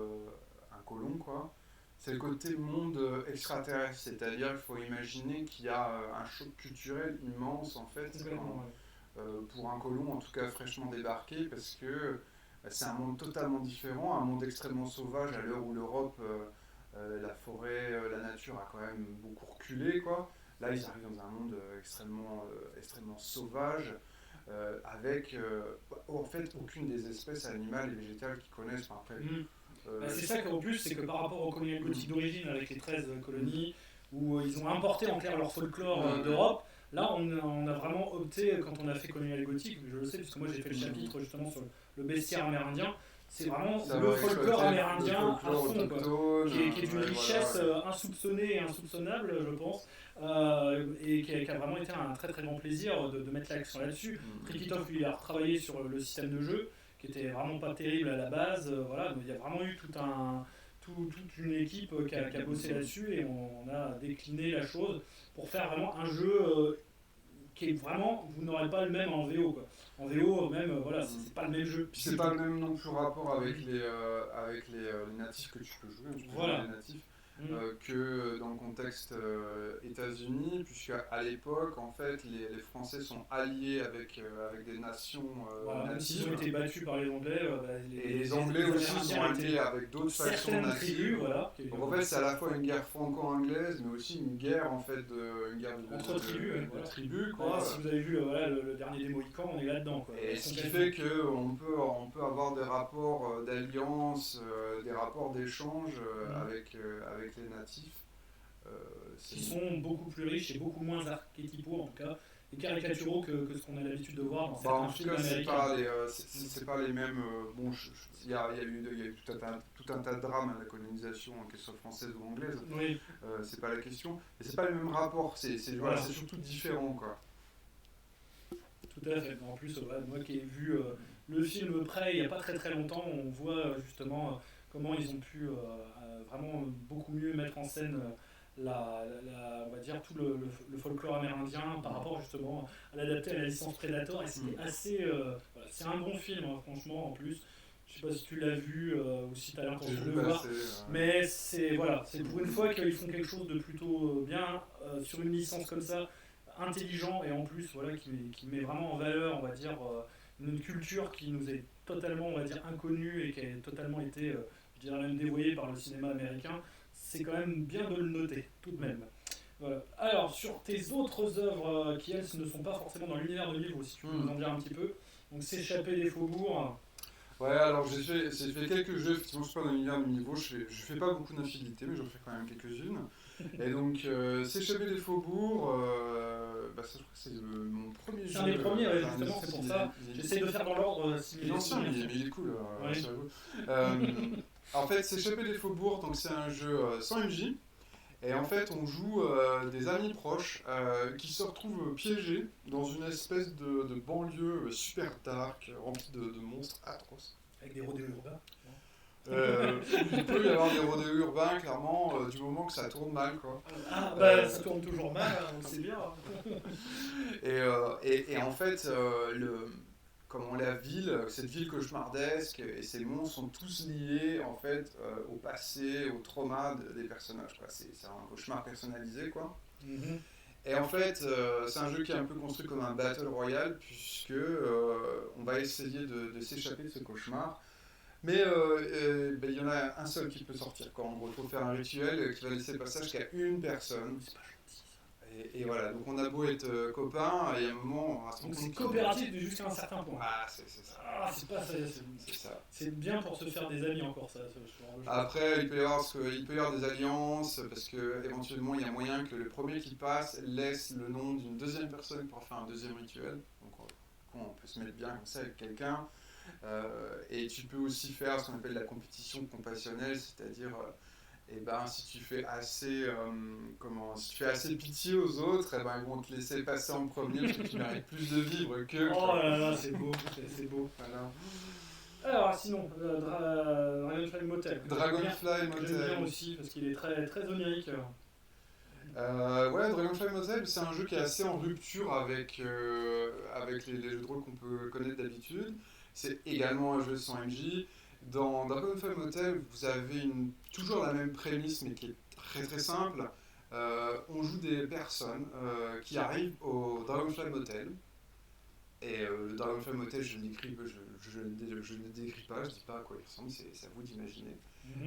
un colon, quoi, c'est le côté monde extraterrestre, c'est-à-dire qu'il faut imaginer qu'il y a un choc culturel immense en fait pour un colon, en tout cas fraîchement débarqué, parce que c'est un monde totalement différent, un monde extrêmement sauvage à l'heure où l'Europe, la forêt, la nature a quand même beaucoup reculé, quoi. Là ils arrivent dans un monde extrêmement sauvage, avec en fait aucune des espèces animales et végétales qu'ils connaissent. Enfin, après, c'est ça qu'en plus, c'est que par rapport aux coloniales gothiques d'origine, avec les 13 colonies, où ils ont importé en clair leur folklore d'Europe, là on a vraiment opté, quand on a fait colonial gothique, je le sais, parce que moi j'ai fait le chapitre justement sur le bestiaire amérindien, c'est vraiment le folklore amérindien à fond, qui est d'une richesse insoupçonnée et insoupçonnable, je pense, et qui a vraiment été un très très grand plaisir de mettre l'accent là-dessus. Trikitov, lui, il a retravaillé sur le système de jeu, qui était vraiment pas terrible à la base. Voilà, donc il y a vraiment eu toute une équipe qui a bossé là-dessus, et on a décliné la chose pour faire vraiment un jeu qui est vraiment, vous n'aurez pas le même en VO, quoi. En VO même, voilà, c'est pas le même jeu. Puis c'est pas le même non plus rapport avec les natifs que tu peux jouer, tu peux jouer les natifs. Que dans le contexte États-Unis, puisque à l'époque, en fait, les Français sont alliés avec des nations natives. Ils ont été battus par les Anglais. Et les Anglais aussi sont alliés avec d'autres factions natives. Tribus, voilà. Donc en fait, c'est à la fois une guerre franco-anglaise, mais aussi une guerre en fait entre tribus, quoi. Si vous avez vu le dernier des Mohicans, on est là-dedans, quoi. Et ce qui fait qu'on peut avoir des rapports d'alliance, des rapports d'échange avec les natifs. Qui sont beaucoup plus riches et beaucoup moins archétypaux, en tout cas, et caricaturaux que ce qu'on a l'habitude de voir dans certains films américains. C'est pas les mêmes. Bon, il y a eu tout un tas de drames à la colonisation, qu'elle soit française ou anglaise. Oui. C'est pas la question. Mais c'est pas le même rapport. C'est surtout différent, quoi. Tout à fait. En plus, moi qui ai vu le film Prey il n'y a pas très très longtemps, on voit justement comment ils ont pu vraiment beaucoup mieux mettre en scène on va dire tout le folklore amérindien par rapport justement à l'adapter à la licence Predator, et c'était assez c'est un bon film, hein, franchement. En plus, je sais pas si tu l'as vu ou si tu as l'intention de le voir, mais c'est pour une fois qu'ils font quelque chose de plutôt bien sur une licence comme ça, intelligent, et en plus qui met vraiment en valeur, on va dire, une culture qui nous est totalement, on va dire, inconnue, et qui a totalement été je dirais même dévoyée par le cinéma américain. C'est quand même bien de le noter, tout de même. Voilà. Alors, sur tes autres œuvres qui, elles, ne sont pas forcément dans l'univers de livre, si tu peux nous en dire un petit peu. Donc, S'échapper des faubourgs. Ouais, alors j'ai fait quelques jeux, effectivement, je suis pas dans l'univers du niveau, je fais pas beaucoup d'infidélité, mais j'en fais quand même quelques-unes. Et donc, S'échapper des faubourgs, ça, je crois que c'est mon premier jeu. C'est un des premiers, ouais, justement, c'est pour ça. J'essaie de faire dans l'ordre. Il est ancien, mais il est cool, en fait, S'échapper des faubourgs, donc c'est un jeu sans MJ. Et en fait, on joue des amis proches qui se retrouvent piégés dans une espèce de banlieue super dark, remplie de monstres atroces. Avec des rodéos urbains. Il peut y avoir des rodéos urbains, clairement, du moment que ça tourne mal, quoi. Ça tourne toujours mal, on le sait bien. Et en fait, cette ville cauchemardesque et ces monstres sont tous liés en fait au passé, au trauma des personnages, quoi. C'est un cauchemar personnalisé, quoi. Mm-hmm. Et en fait, c'est un jeu qui est un peu construit comme un battle royale, puisque on va essayer de s'échapper de ce cauchemar. Mais il y en a un seul qui peut sortir, quoi. En gros, il faut faire un rituel qui va laisser le passage qu'à une personne. Et voilà, donc on a beau être copains, et à un moment... Donc c'est coopératif jusqu'à un certain point. Ah, c'est ça. C'est pas ça. C'est bien pour se faire des amis encore, ça. Après, il peut y avoir des alliances, parce qu'éventuellement, il y a moyen que le premier qui passe laisse le nom d'une deuxième personne pour faire un deuxième rituel. Donc on peut se mettre bien comme ça avec quelqu'un. Et tu peux aussi faire ce qu'on appelle la compétition compassionnelle, c'est-à-dire... si tu fais assez pitié aux autres, ils vont te laisser passer en premier parce que tu mérites plus de vivre que... Oh là là, c'est beau, c'est beau. Voilà. Alors sinon, Dragonfly Motel. Dragonfly Motel. J'aime bien aussi parce qu'il est très, très onirique. Dragonfly Motel, c'est un jeu qui est assez en rupture avec les jeux de rôle qu'on peut connaître d'habitude. C'est également un jeu sans MJ. Dans Dragonfly Motel, vous avez toujours la même prémisse, mais qui est très très simple. On joue des personnes qui arrivent au Dragonfly Motel. Et le Dragonfly Motel, je ne le décris pas, je ne dis pas à quoi il ressemble, c'est à vous d'imaginer.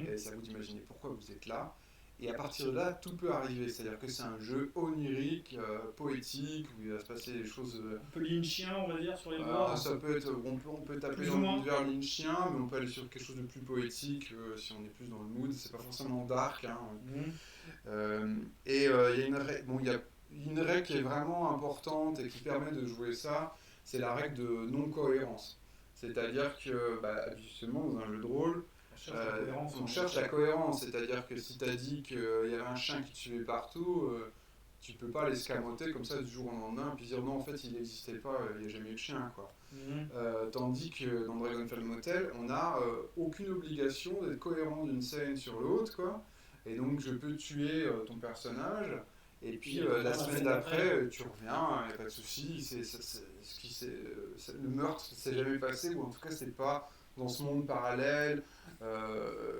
Et c'est à vous d'imaginer pourquoi vous êtes là. Et à partir de là, tout peut arriver. C'est-à-dire que c'est un jeu onirique, poétique, où il va se passer des choses. Un peu lynchien, on va dire, sur les bords. Ça peut être, on peut taper Plus dans ou moins. l'univers lynchien, mais on peut aller sur quelque chose de plus poétique si on est plus dans le mood. C'est pas forcément dark. Hein. Il y a il y a une règle qui est vraiment importante et qui permet de jouer ça, c'est la règle de non-cohérence. C'est-à-dire que, justement, dans un jeu de rôle, on cherche la cohérence. C'est-à-dire que si tu as dit qu'il y avait un chien qui tuait partout, tu peux pas l'escamoter comme ça du jour au lendemain, puis dire non, en fait, il n'existait pas, il n'y a jamais eu de chien, quoi. Tandis que dans Dragonfell Motel, on n'a aucune obligation d'être cohérent d'une scène sur l'autre, quoi. Et donc, je peux tuer ton personnage. Et puis la semaine d'après, tu reviens, il n'y a pas de souci. Le meurtre ne s'est jamais passé, ou en tout cas, c'est pas dans ce monde parallèle.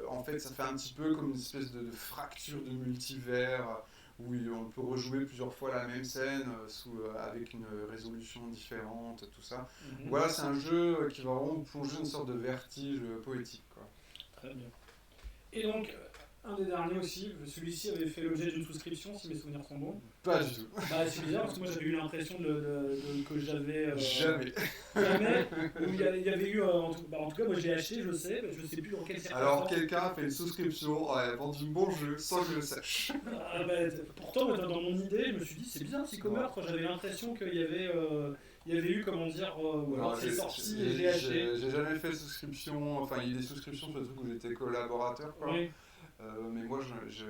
En fait, ça fait un petit peu comme une espèce de fracture de multivers où on peut rejouer plusieurs fois la même scène avec une résolution différente, tout ça. Voilà, c'est un jeu qui va vraiment plonger une sorte de vertige poétique, quoi. Très bien. Et donc, un des derniers aussi, celui-ci avait fait l'objet d'une souscription, si mes souvenirs sont bons. Pas du tout. C'est bizarre, parce que moi j'avais eu l'impression que j'avais... Jamais. Jamais, où il y avait eu... en tout cas, moi je l'ai acheté, je sais plus dans quelle circonstance. Alors, quelqu'un a fait une souscription, a vendu bon jeu, sans que je le sache. Pourtant, moi, dans mon idée, je me suis dit, c'est bizarre, Psychomorph, j'avais l'impression qu'il y avait... il y avait eu, comment dire, alors c'est sorti et je l'ai acheté. J'ai jamais fait de souscription, enfin il y a des souscriptions sur des trucs où j'étais collaborateur, quoi. Oui. Mais moi, je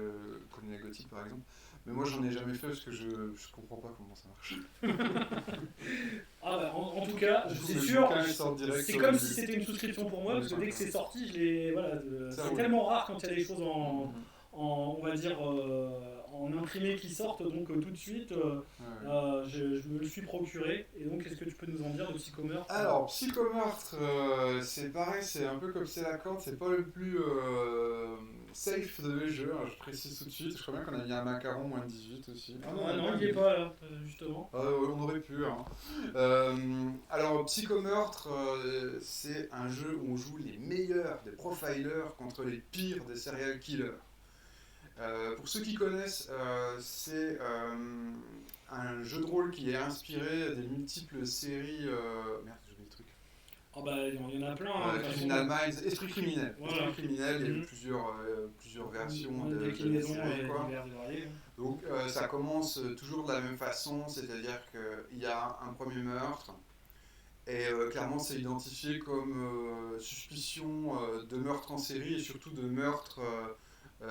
connais la Gothic par exemple, mais moi j'en ai jamais fait parce que je comprends pas comment ça marche. En tout cas, c'est sûr, c'est comme si c'était une souscription pour moi, parce que dès que c'est sorti, c'est tellement rare quand il y a des choses on va dire, en imprimé qui sortent, donc tout de suite, je me le suis procuré. Et donc, qu'est-ce que tu peux nous en dire de Psychomorph ? Alors, Psychomorph, c'est pareil, c'est un peu comme c'est la corde, c'est pas le plus safe de mes jeux, hein, je précise tout de suite. Je crois bien qu'on a mis un macaron moins de 18 aussi. Non, il n'y est pas là, justement. On aurait pu. Hein. Alors, Psychomorph, c'est un jeu où on joue les meilleurs des profilers contre les pires des serial killers. Pour ceux qui connaissent, c'est un jeu de rôle qui est inspiré des multiples séries. Merde, j'ai oublié le truc. Il y en a plein. Criminal Minds, Esprit criminel. Voilà. Esprit criminel, il y a eu plusieurs versions de la série, quoi. Donc ça commence toujours de la même façon, c'est-à-dire qu'il y a un premier meurtre. Et clairement, c'est identifié comme suspicion de meurtre en série et surtout de meurtre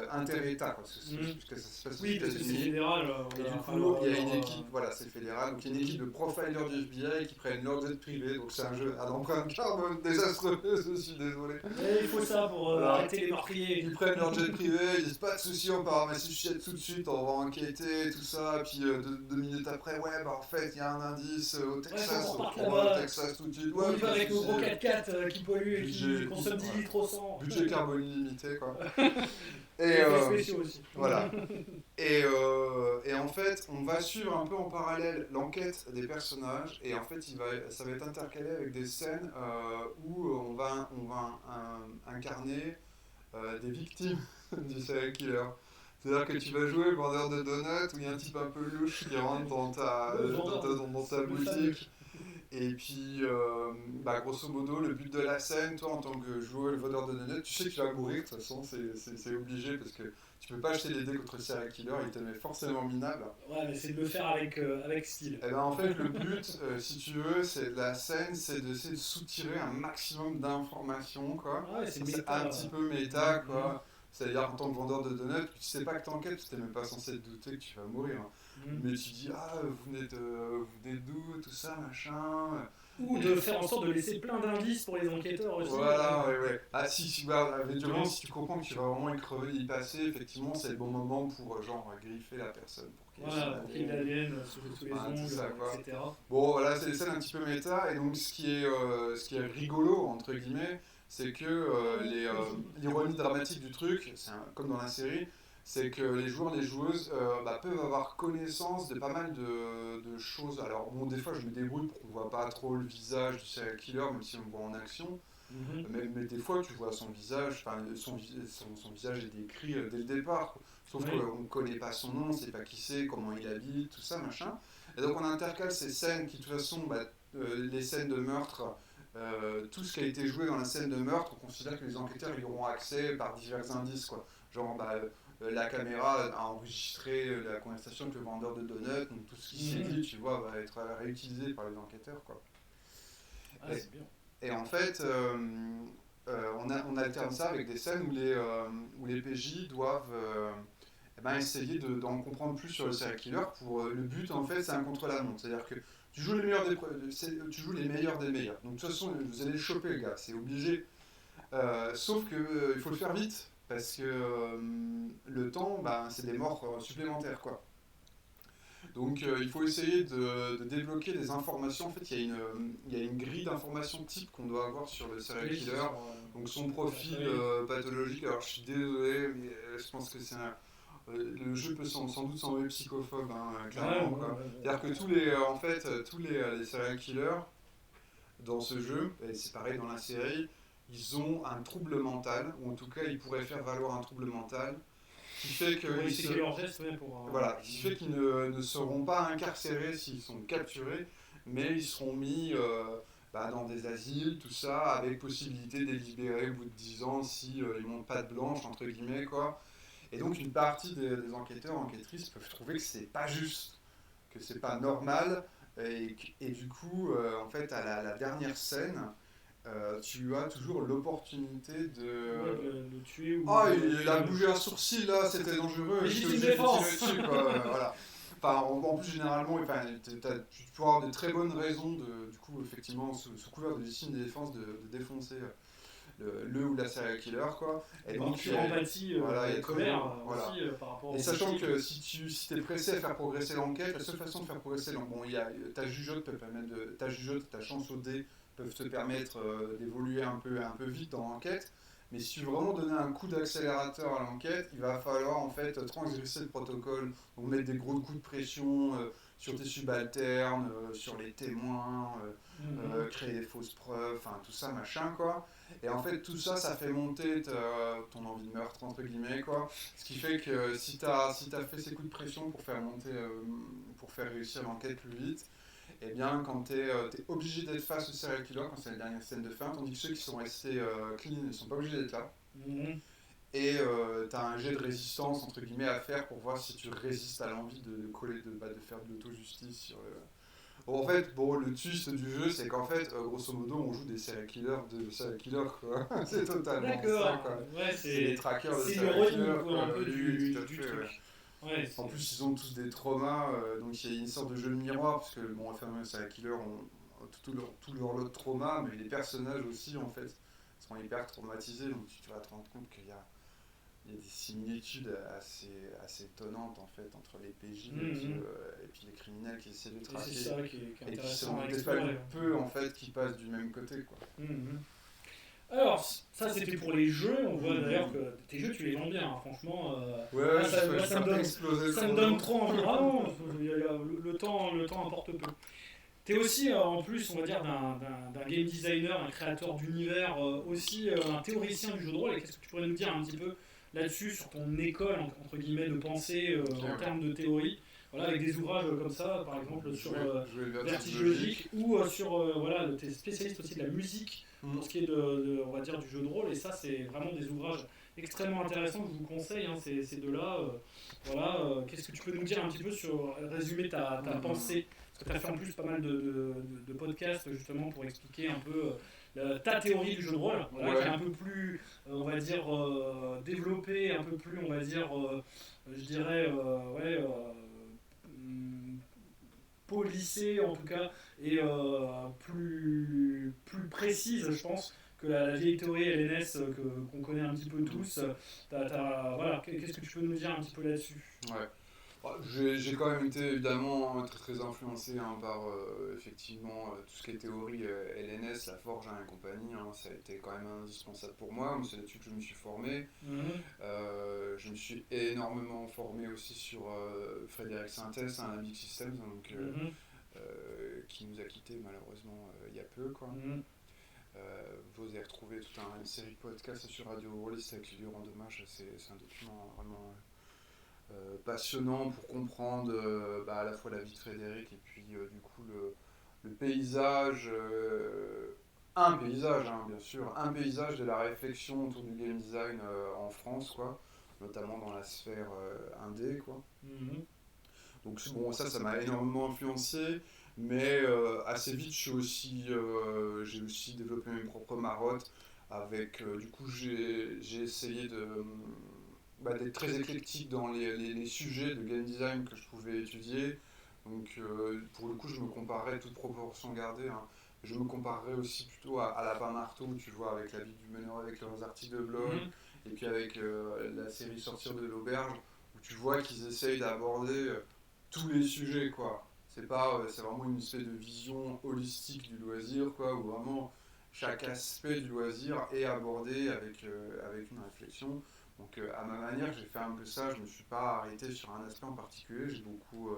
inter-État, parce que ça se passe aux États-Unis. Parce que c'est fédéral. Et du coup, il y a une équipe, voilà, c'est fédéral, donc il y a une équipe de profilers du FBI qui prennent leur jet privé, donc c'est un jeu à l'empreinte carbone désastreuse, je suis désolé. Il faut ça pour arrêter les meurtriers. Ils prennent leur jet privé, ils disent pas de soucis, on part à Massachusetts tout de suite, on va enquêter, tout ça, puis 2 minutes après, en fait, il y a un indice au Texas, on va au Texas tout de suite. On y va avec nos gros 4x4 qui polluent et qui consomment 10 litres au 100. Budget carbone illimité, quoi. Et spéciaux aussi. Voilà. Et en fait, on va suivre un peu en parallèle l'enquête des personnages, et en fait, ça va être intercalé avec des scènes où on va incarner des victimes du serial killer. C'est-à-dire que tu vas jouer le vendeur de donuts, où il y a un type un peu louche qui rentre dans ta boutique. Et puis, grosso modo, le but de la scène, toi en tant que joueur, le vendeur de donuts, tu sais que tu vas mourir, de toute façon, c'est obligé, parce que tu peux pas acheter des dés contre le serial killer, il te met forcément minable. Ouais, mais c'est de le faire avec style. Et en fait, le but, si tu veux, c'est de la scène, c'est d'essayer de soutirer un maximum d'informations, quoi. Ouais, c'est un petit peu méta, quoi. C'est-à-dire, en tant que vendeur de donuts, tu sais pas que t'enquêtes, tu t'es même pas censé te douter que tu vas mourir. Mais tu dis, vous venez d'où, tout ça, machin. Ou de faire en sorte de laisser plein d'indices pour les enquêteurs aussi. Voilà, ouais. Si tu comprends que tu vas vraiment y crever, y passer, effectivement, c'est le bon moment pour, griffer la personne. Pour qu'il y ait l'ADN sous les ongles, etc. Bon, voilà, c'est des scènes un petit peu méta, et donc ce qui est rigolo, entre guillemets, c'est que l'ironie dramatique du truc, comme dans la série, c'est que les joueurs, les joueuses peuvent avoir connaissance de pas mal de choses. Alors bon, des fois je me débrouille pour qu'on voit pas trop le visage du serial killer, même si on le voit en action. Mais des fois tu vois son visage, son visage est décrit dès le départ. Sauf qu'on ne connaît pas son nom, on ne sait pas qui c'est, comment il habite, tout ça, machin. Et donc on intercale ces scènes qui, de toute façon, les scènes de meurtre, tout ce qui a été joué dans la scène de meurtre, on considère que les enquêteurs y auront accès par divers indices, quoi. Genre, la caméra a enregistré la conversation avec le vendeur de donuts, donc tout ce qui s'est dit, tu vois, va être réutilisé par les enquêteurs, quoi. Ah, c'est bien. Et en fait, on alterne ça avec des scènes où les PJ doivent essayer d'en comprendre plus sur le serial killer. Le but, en fait, c'est un contre-la-montre. C'est-à-dire que tu joues tu joues les meilleurs des meilleurs. Donc, de toute façon, vous allez le choper, le gars, c'est obligé. Sauf que il faut le faire vite, parce que le temps, c'est des morts supplémentaires, quoi. Donc il faut essayer de débloquer des informations. En fait, il y a une grille d'informations type qu'on doit avoir sur le serial killer. Donc son profil pathologique. Alors je suis désolé, mais je pense que le jeu peut sans doute sembler psychophobe, clairement. C'est-à-dire que tous les serial killers dans ce jeu, et c'est pareil dans la série, ils ont un trouble mental, ou en tout cas ils pourraient faire valoir un trouble mental, qui fait qu'ils ne seront pas incarcérés s'ils sont capturés, mais ils seront mis dans des asiles, tout ça, avec possibilité de les libérer au bout de 10 ans si ils montent pas de blanche, entre guillemets, quoi. Et donc une partie des enquêteurs, enquêtrices peuvent trouver que c'est pas juste, que c'est pas normal, et du coup, en fait, à la dernière scène, tu as toujours l'opportunité de le tuer ou il a bougé un sourcil là, c'était dangereux. Légitime défense. Dessus, quoi. Voilà. Enfin, en plus, généralement, tu peux avoir de très bonnes raisons, du coup, effectivement, sous couvert de légitime défense, de défoncer le ou la serial killer, quoi. Et donc, tu empathie, colère voilà. aussi par rapport. Et sachant que si tu es pressé à faire progresser l'enquête, la seule façon de faire progresser l'enquête, bon, ta jugeote peut permettre ta jugeote, ta chance au dé peuvent te permettre d'évoluer un peu vite dans l'enquête. Mais si tu veux vraiment donner un coup d'accélérateur à l'enquête, il va falloir en fait transgresser le protocole, donc mettre des gros coups de pression sur tes subalternes, sur les témoins, créer des fausses preuves, enfin tout ça machin, quoi. Et en fait tout ça, ça fait monter ton envie de meurtre, entre guillemets, quoi. Ce qui fait que si t'as fait ces coups de pression pour faire monter, pour faire réussir l'enquête plus vite, et bien quand t'es obligé d'être face au serial killer quand c'est la dernière scène de fin, tandis que ceux qui sont restés clean ne sont pas obligés d'être là. Et t'as un jet de résistance, entre guillemets, à faire pour voir si tu résistes à l'envie de faire de l'auto-justice sur le... Bon, en fait, le twist du jeu, c'est qu'en fait, grosso modo, on joue des serial killers quoi. C'est totalement ça, quoi. Ouais, c'est des trackers de serial killers, un peu du truc. Ouais, en plus, ils ont tous des traumas, donc il y a une sorte de jeu de miroir, parce que, bon, enfin, les serial killers ont tout leur lot de traumas, mais les personnages aussi, en fait, sont hyper traumatisés, donc tu vas te rendre compte qu'il y a des similitudes assez étonnantes en fait entre les PJ et puis les criminels qui essaient de traquer, et c'est ça qui est et qui intéressant sont des peu en fait qui passent du même côté, quoi. Alors ça c'était pour les jeux, on voit d'ailleurs que tes jeux tu les vends bien, franchement. Ça me donne trop envie. Ah non, le temps importe peu. T'es aussi en plus, on va dire, d'un game designer, un créateur d'univers, aussi un théoricien du jeu de rôle. Et qu'est-ce que tu pourrais nous dire un petit peu là-dessus, sur ton école, entre guillemets, de pensée en termes de théorie, voilà, avec des ouvrages comme ça, par exemple sur Vertige Logique, ou sur, tu es spécialiste aussi de la musique, pour ce qui est on va dire, du jeu de rôle, et ça c'est vraiment des ouvrages extrêmement intéressants que je vous conseille, ces deux-là. Voilà, qu'est-ce que tu peux nous dire un petit peu sur résumer ta pensée? Parce que tu as fait en plus pas mal de podcasts justement pour expliquer un peu ta théorie du jeu de rôle, voilà, qui est un peu plus, on va dire, développée, un peu plus, on va dire, je dirais, polissée en tout cas, et plus précise, je pense, que la vieille théorie LNS qu'on connaît un petit peu tous. Voilà, qu'est-ce que tu peux nous dire un petit peu là-dessus? Ouais. J'ai quand même été évidemment très influencé par effectivement tout ce qui est théorie LNS, la Forge et compagnie, ça a été quand même indispensable pour moi, c'est là-dessus que je me suis formé. Je me suis énormément formé aussi sur Frédéric Sintès, Big Systems, donc, qui nous a quittés malheureusement il y a peu, quoi. Vous avez retrouvé toute une série de podcasts sur Radio Rolliste avec les lieux en dommage, c'est un document vraiment passionnant pour comprendre à la fois la vie de Frédéric et puis du coup le paysage, un paysage hein, bien sûr, un paysage de la réflexion autour du game design en France, quoi, notamment dans la sphère indé, quoi. Mhm. Donc bon, ça m'a énormément influencé, mais assez vite, j'ai aussi développé mes propres marottes, avec, du coup, j'ai essayé d'être très éclectique dans les sujets de game design que je pouvais étudier. Donc pour le coup, je me comparais, toute proportion gardée, hein, je me comparerais aussi plutôt à Lapin Marteau, tu vois, avec la vie du meneur, avec leurs articles de blog, Mhm. et puis avec la série Sortir de l'auberge, où tu vois qu'ils essayent d'aborder tous les sujets, quoi. C'est vraiment une espèce de vision holistique du loisir, quoi, où vraiment chaque aspect du loisir est abordé avec une réflexion. Donc à ma manière, j'ai fait un peu ça, je ne me suis pas arrêté sur un aspect en particulier, j'ai beaucoup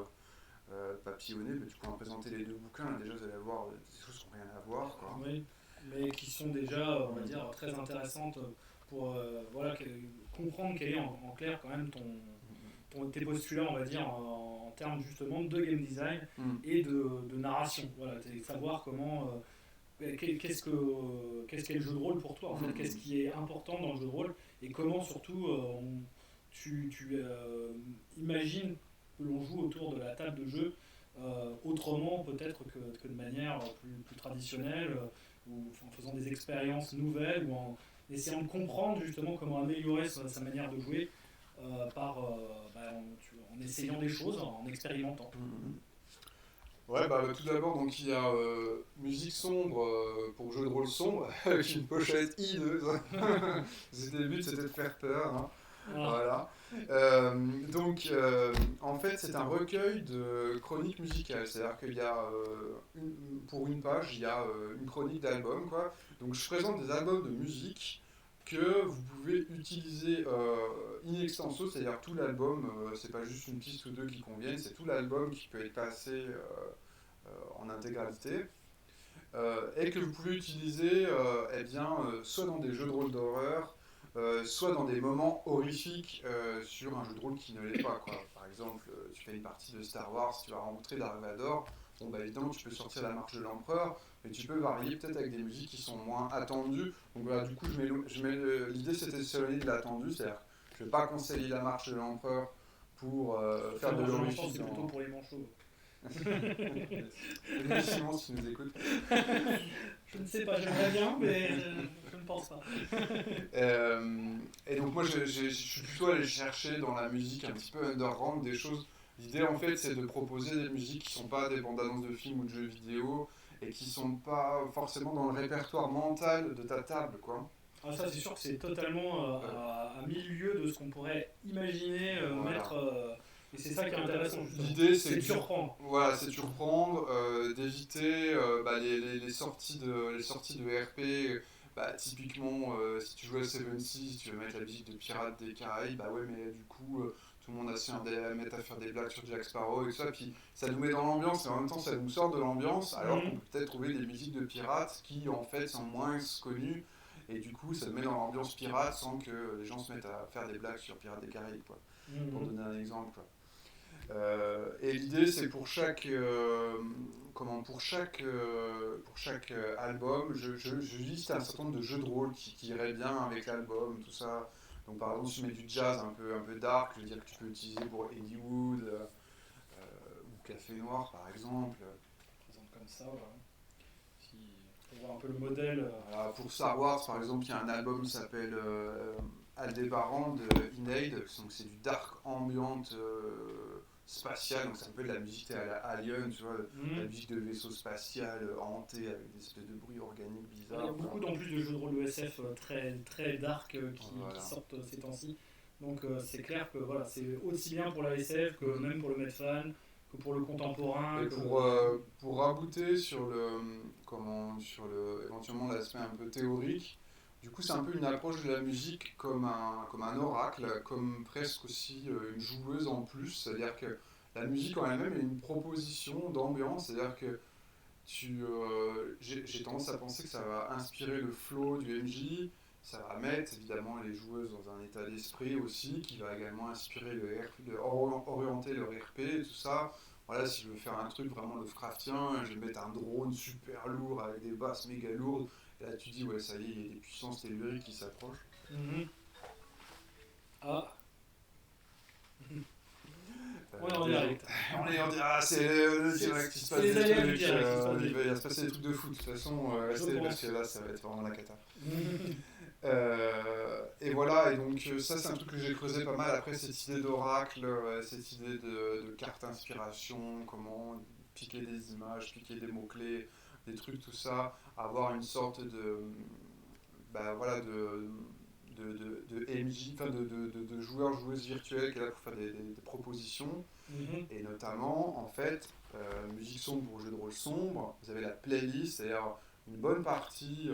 papillonné, mais tu peux en présenter les deux bouquins, là, déjà vous allez voir des choses qui n'ont rien à voir, quoi. Oui, mais qui sont déjà, on va dire, très intéressantes pour voilà, comprendre quel est en clair quand même tes postulats, on va dire, en termes justement de game design Mm. et de narration. Voilà, savoir comment, qu'est-ce qu'est le jeu de rôle pour toi, en fait, qu'est-ce qui est important dans le jeu de rôle et comment surtout tu imagines que l'on joue autour de la table de jeu autrement peut-être que de manière plus traditionnelle ou en faisant des expériences nouvelles ou en essayant de comprendre justement comment améliorer sa manière de jouer en essayant des choses, en expérimentant. Mm. Ouais, tout d'abord, donc il y a musique sombre pour jeu de rôle sombre, avec une pochette hideuse. Le but, c'était de faire peur, hein. Ah, Voilà. Donc, en fait, c'est un recueil de chroniques musicales. C'est-à-dire qu'il y a, pour une page, il y a une chronique d'album, quoi. Donc, je présente des albums de musique que vous pouvez utiliser in extenso, c'est-à-dire tout l'album, c'est pas juste une piste ou deux qui conviennent, c'est tout l'album qui peut être passé en intégralité. Et que vous pouvez utiliser soit dans des jeux de rôle d'horreur, soit dans des moments horrifiques sur un jeu de rôle qui ne l'est pas, quoi. Par exemple, tu fais une partie de Star Wars, tu vas rencontrer Dark Vador, bon bah évidemment tu peux sortir la marche de l'empereur, mais tu peux varier peut-être avec des musiques qui sont moins attendues. Donc voilà, du coup l'idée c'était de s'éloigner de l'attendu, c'est-à-dire je ne vais pas conseiller la marche de l'empereur pour faire de je pense l'horrifique c'est plutôt dans... pour les manchots. Simon, si tu nous écoutes. Je ne sais pas, j'aimerais bien, mais je ne pense pas. Et donc moi je suis plutôt allé chercher dans la musique un petit peu underground des choses. L'idée en fait c'est de proposer des musiques qui sont pas des bandes annonces de films ou de jeux vidéo et qui sont pas forcément dans le répertoire mental de ta table, quoi. Ah, ça, c'est sûr que c'est totalement à mille lieues de ce qu'on pourrait imaginer Voilà. mettre. Et c'est ça qui est intéressant, justement. L'idée C'est de surprendre. voilà, c'est de surprendre, d'éviter les sorties de RP. Typiquement, si tu joues à Seven Seas, tu veux mettre la musique de Pirates des Caraïbes, bah ouais, mais du coup, tout le monde a su mettre à faire des blagues sur Jack Sparrow et tout ça, puis ça nous met dans l'ambiance, mais en même temps ça nous sort de l'ambiance, alors qu'on Mhm. peut peut-être trouver des musiques de pirates qui en fait sont moins connues, et du coup ça nous met dans l'ambiance pirate sans que les gens se mettent à faire des blagues sur Pirates des Caraïbes, quoi, pour Mhm. donner un exemple, quoi. Et l'idée, c'est pour chaque album, je liste un certain nombre de jeux de rôle qui iraient bien avec l'album, tout ça. Donc par exemple, si tu mets du jazz un peu dark, je veux dire que tu peux utiliser pour Eddie Wood ou Café Noir par exemple. Présente comme ça, voilà. Si, pour voir un peu le modèle. Voilà, pour Star Wars par exemple, il y a un album qui s'appelle Aldebaran de Inade, donc c'est du dark ambiante spatial, donc c'est un peu de la musique à la Alien, tu vois, la Mhm. musique de vaisseau spatial hanté avec des espèces de bruits organiques Il y a bizarres, beaucoup quoi. en plus de jeux de rôle ESF très, très dark qui Voilà. sortent ces temps-ci. Donc c'est clair que voilà, c'est aussi bien pour la SF que Mm. même pour le Medfan, que pour le contemporain. Et Que... pour rabouter sur éventuellement l'aspect un peu théorique, du coup c'est un peu une approche de la musique comme un oracle, comme presque aussi une joueuse en plus, c'est-à-dire que la musique en elle-même est une proposition d'ambiance, c'est-à-dire que j'ai tendance à penser que ça va inspirer le flow du MJ, Ça va mettre évidemment les joueuses dans un état d'esprit aussi, qui va également inspirer orienter leur RP et tout ça. Voilà, si je veux faire un truc vraiment Lovecraftien, je vais mettre un drone super lourd avec des basses méga lourdes. Et là tu dis, ouais, ça y est, il y a des puissances telluriques qui s'approchent. Mhm. Ah, on est en Déjà, direct. on est en direct, ah, c'est le C'est direct, il se c'est passe les des aléas du trucs, direct, il se passe il des- va se passer des trucs de foot. De toute façon, Je restez parce pense. que là, ça va être vraiment la cata. Et voilà, et donc ça c'est un truc que j'ai creusé pas mal après, cette idée d'oracle, cette idée de carte inspiration, comment piquer des images, piquer des mots-clés, des trucs, tout ça, avoir une sorte de, bah, voilà, de MJ, enfin de joueurs, joueuses virtuelles qui est là pour faire des propositions, Mhm. et notamment en fait, musique sombre pour jeux de rôle sombre, vous avez la playlist, c'est-à-dire une bonne partie,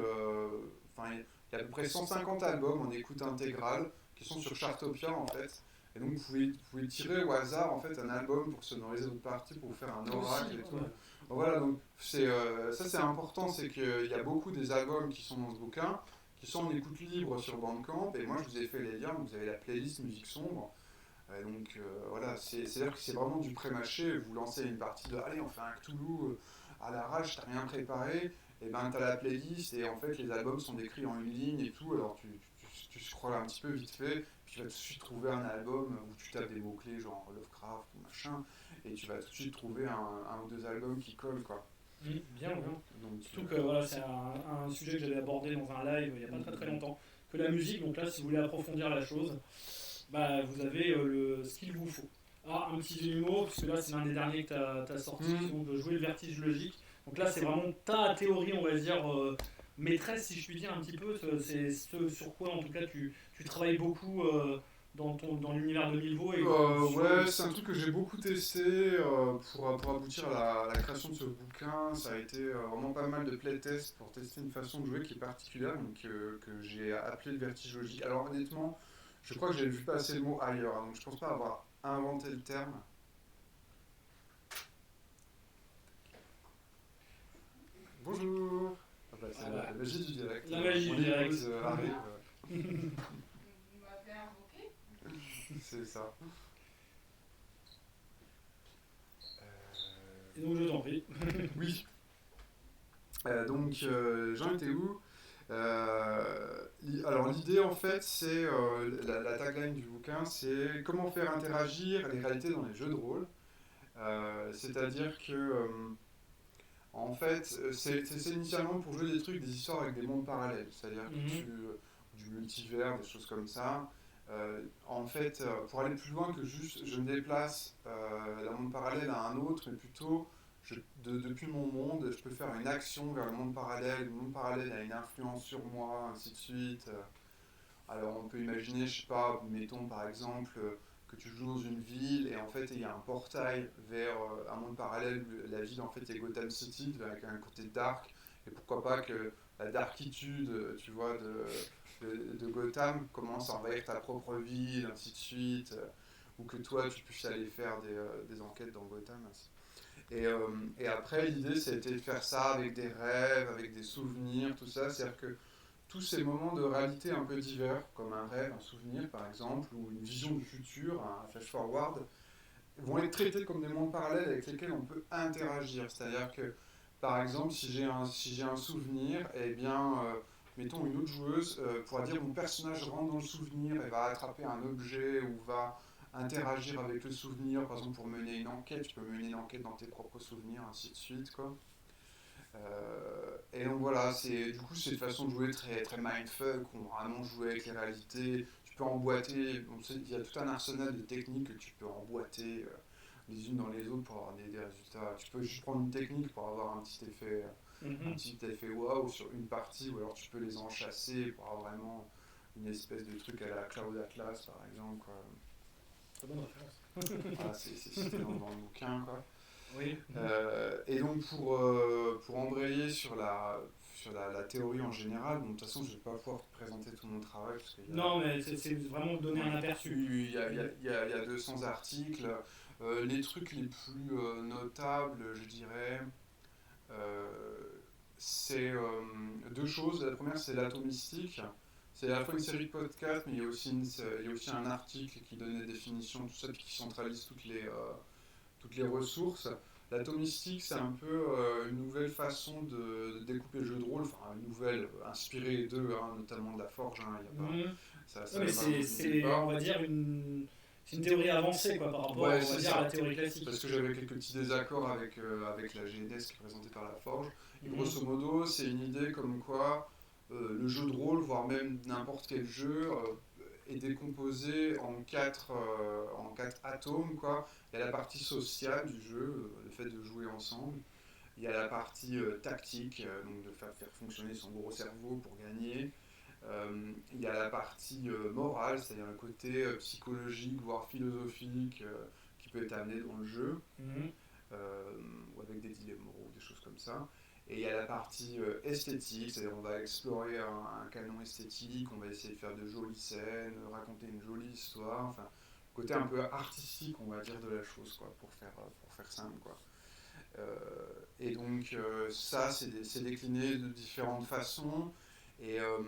enfin il y a à peu près 150 albums en écoute intégrale qui sont sur Chartopia en fait. Et donc vous pouvez tirer au hasard en fait un album pour sonoriser votre partie, pour vous faire un oracle Aussi, et ouais. tout. Donc voilà, donc ça c'est important, c'est qu'il y a beaucoup des albums qui sont dans ce bouquin, qui sont en écoute libre sur Bandcamp, et moi je vous ai fait les liens, vous avez la playlist musique sombre. Donc voilà, c'est-à-dire que c'est vraiment du pré-mâché, vous lancez une partie de allez on fait un Cthulhu à l'arrache, t'as rien préparé, et ben t'as la playlist et en fait les albums sont décrits en une ligne et tout, alors tu scrolles un petit peu vite fait, puis tu vas tout de suite trouver un album où tu tapes des mots-clés genre Lovecraft ou machin, et tu vas tout de suite trouver un ou deux albums qui collent quoi. Bien, bien. Donc, Surtout que voilà, c'est un sujet que j'avais abordé dans un live il n'y a pas très très longtemps. Que la musique, donc là, si vous voulez approfondir la chose, bah, vous avez ce qu'il vous faut. Ah, un petit humour, puisque là, c'est l'un des derniers que tu as sorti, mm. donc de jouer le vertige logique. Donc là, c'est vraiment ta théorie, on va dire, maîtresse, si je puis dire, un petit peu. C'est ce sur quoi, en tout cas, tu travailles beaucoup dans l'univers de Milvaux et sur Ouais, c'est un truc que j'ai beaucoup testé pour aboutir à la création de ce bouquin. Ça a été vraiment pas mal de playtests pour tester une façon de jouer qui est particulière, donc, que j'ai appelé le vertige logique. Alors honnêtement, je crois que j'ai vu passer le mot ailleurs, hein, donc je pense pas avoir inventé le terme. Bonjour. Ah bah, c'est Ah bah, la magie du direct. la magie Mon du direct. épouse arrive, Vous m'avez invoqué? c'est ça. Et donc, je t'en prie. Oui. Donc, j'en étais où? Alors l'idée en fait c'est la tagline du bouquin, c'est comment faire interagir les réalités dans les jeux de rôle. C'est-à-dire que en fait c'est initialement pour jouer des trucs, des histoires avec des mondes parallèles, c'est-à-dire que Mhm. du multivers, des choses comme ça. En fait, pour aller plus loin que juste je me déplace d'un monde parallèle à un autre, mais plutôt depuis mon monde, je peux faire une action vers le monde parallèle a une influence sur moi, ainsi de suite. Alors on peut imaginer, je sais pas, mettons par exemple que tu joues dans une ville et en fait il y a un portail vers un monde parallèle, où la ville en fait est Gotham City avec un côté dark, et pourquoi pas que la darkitude, tu vois, de Gotham commence à envahir ta propre ville, ainsi de suite, ou que toi tu puisses aller faire des enquêtes dans Gotham. Et, euh, et après, l'idée, c'était de faire ça avec des rêves, avec des souvenirs, tout ça. C'est-à-dire que tous ces moments de réalité un peu divers, comme un rêve, un souvenir par exemple, ou une vision du futur, un flash-forward, vont être traités comme des mondes parallèles avec lesquels on peut interagir. C'est-à-dire que, par exemple, si j'ai un souvenir, eh bien, mettons une autre joueuse pourra dire mon personnage rentre dans le souvenir et va attraper un objet ou va interagir avec le souvenir, par exemple pour mener une enquête, tu peux mener une enquête dans tes propres souvenirs, ainsi de suite, quoi. Et donc voilà, du coup c'est une façon de jouer très, très mindfuck, on va vraiment jouer avec les réalités, tu peux emboîter, il y a tout un arsenal de techniques que tu peux emboîter les unes dans les autres pour avoir des résultats. Tu peux juste prendre une technique pour avoir un Mhm. petit effet waouh sur une partie, ou alors tu peux les enchasser pour avoir vraiment une espèce de truc à la Cloud Atlas par exemple, quoi. Très bonne référence. Voilà, c'est cité dans le bouquin, quoi. Oui. Et donc pour embrayer sur la théorie en général, bon, de toute façon je ne vais pas pouvoir te présenter tout mon travail parce qu'il y a, Non, mais c'est vraiment donner un aperçu. il y a, il y a- il y a 200 articles. Les trucs les plus notables, je dirais, c'est deux choses. La première c'est l'atomistique, C'est à la fois une série de podcasts, mais il y a aussi un article qui donne des définitions, tout ça, puis qui centralise toutes les ressources. L'atomistique, c'est un peu une nouvelle façon de découper le jeu de rôle, enfin une nouvelle inspirée d'eux, hein, notamment de la Forge. Hein, il y a pas, ça Ouais, mais va vraiment nulle part. on va dire, c'est une théorie avancée quoi, par rapport Ouais, on va c'est dire, ça. à la théorie classique. Parce que j'avais quelques petits désaccords avec la GNS qui est présentée par la Forge. Et Mhm. grosso modo, c'est une idée comme quoi le jeu de rôle, voire même n'importe quel jeu, est décomposé en quatre atomes, quoi. Il y a la partie sociale du jeu, le fait de jouer ensemble. Il y a la partie tactique, donc de faire fonctionner son gros cerveau pour gagner. Il y a la partie morale, c'est-à-dire le côté psychologique, voire philosophique, qui peut être amené dans le jeu, Mhm. ou avec des dilemmes moraux, des choses comme ça. Et il y a la partie esthétique, c'est-à-dire on va explorer un canon esthétique, on va essayer de faire de jolies scènes, raconter une jolie histoire, enfin, côté un peu artistique, on va dire, de la chose, quoi, pour faire simple, quoi. Et donc ça, c'est décliné de différentes façons. Et, euh,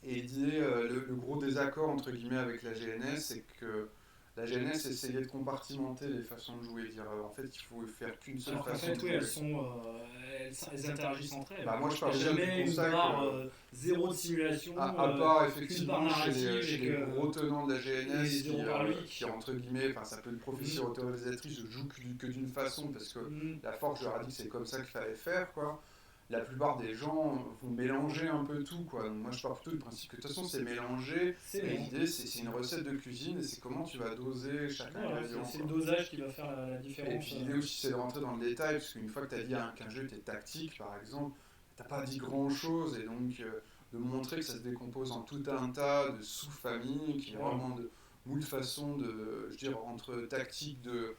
et l'idée, le gros désaccord entre guillemets avec la GNS, c'est que la GNS essayait de compartimenter les façons de jouer, dire en fait il faut faire qu'une seule Alors qu'en façon fait, de oui, jouer. elles interagissent entre elles. Bah, moi je Il pars n'y a déjà du jamais une constat part que, zéro de simulation, à part qu'une part effectivement narrative chez et les gros que tenants de la et GNS zéro par ludique. qui entre guillemets, enfin ça peut être prophétie Mhm. autorisatrice, joue que d'une façon parce que Mhm. la Forge leur a dit que c'est comme ça qu'il fallait faire, quoi. La plupart des gens vont mélanger un peu tout, quoi. Donc moi je pars plutôt du principe que de toute façon c'est mélanger, C'est et bon. l'idée c'est une recette de cuisine et c'est comment tu vas doser chaque Voilà, ingrédient, c'est quoi. le dosage qui va faire la Et différence. puis l'idée aussi c'est de rentrer dans le détail, parce qu'une fois que tu as dit qu'un jeu était tactique par exemple, t'as pas dit grand chose, et donc de montrer que ça se décompose en tout un tas de sous-familles, qui est Voilà. vraiment de moult façons de, je veux dire, entre tactique de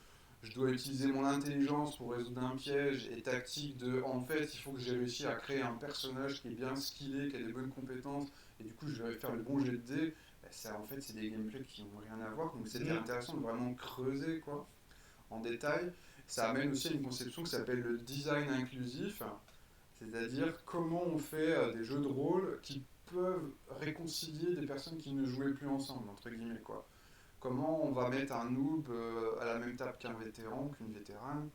je dois utiliser mon intelligence pour résoudre un piège, et tactique de en fait il faut que j'ai réussi à créer un personnage qui est bien skillé, qui a des bonnes compétences, et du coup je vais faire le bon jet de dés. Ben, ça, en fait c'est des gameplays qui n'ont rien à voir, donc c'était intéressant de vraiment creuser, quoi, en détail. Ça amène aussi à une conception qui s'appelle le design inclusif, c'est-à-dire comment on fait des jeux de rôle qui peuvent réconcilier des personnes qui ne jouaient plus ensemble, entre guillemets, quoi. Comment on va mettre un noob à la même table qu'un vétéran, qu'une vétérane.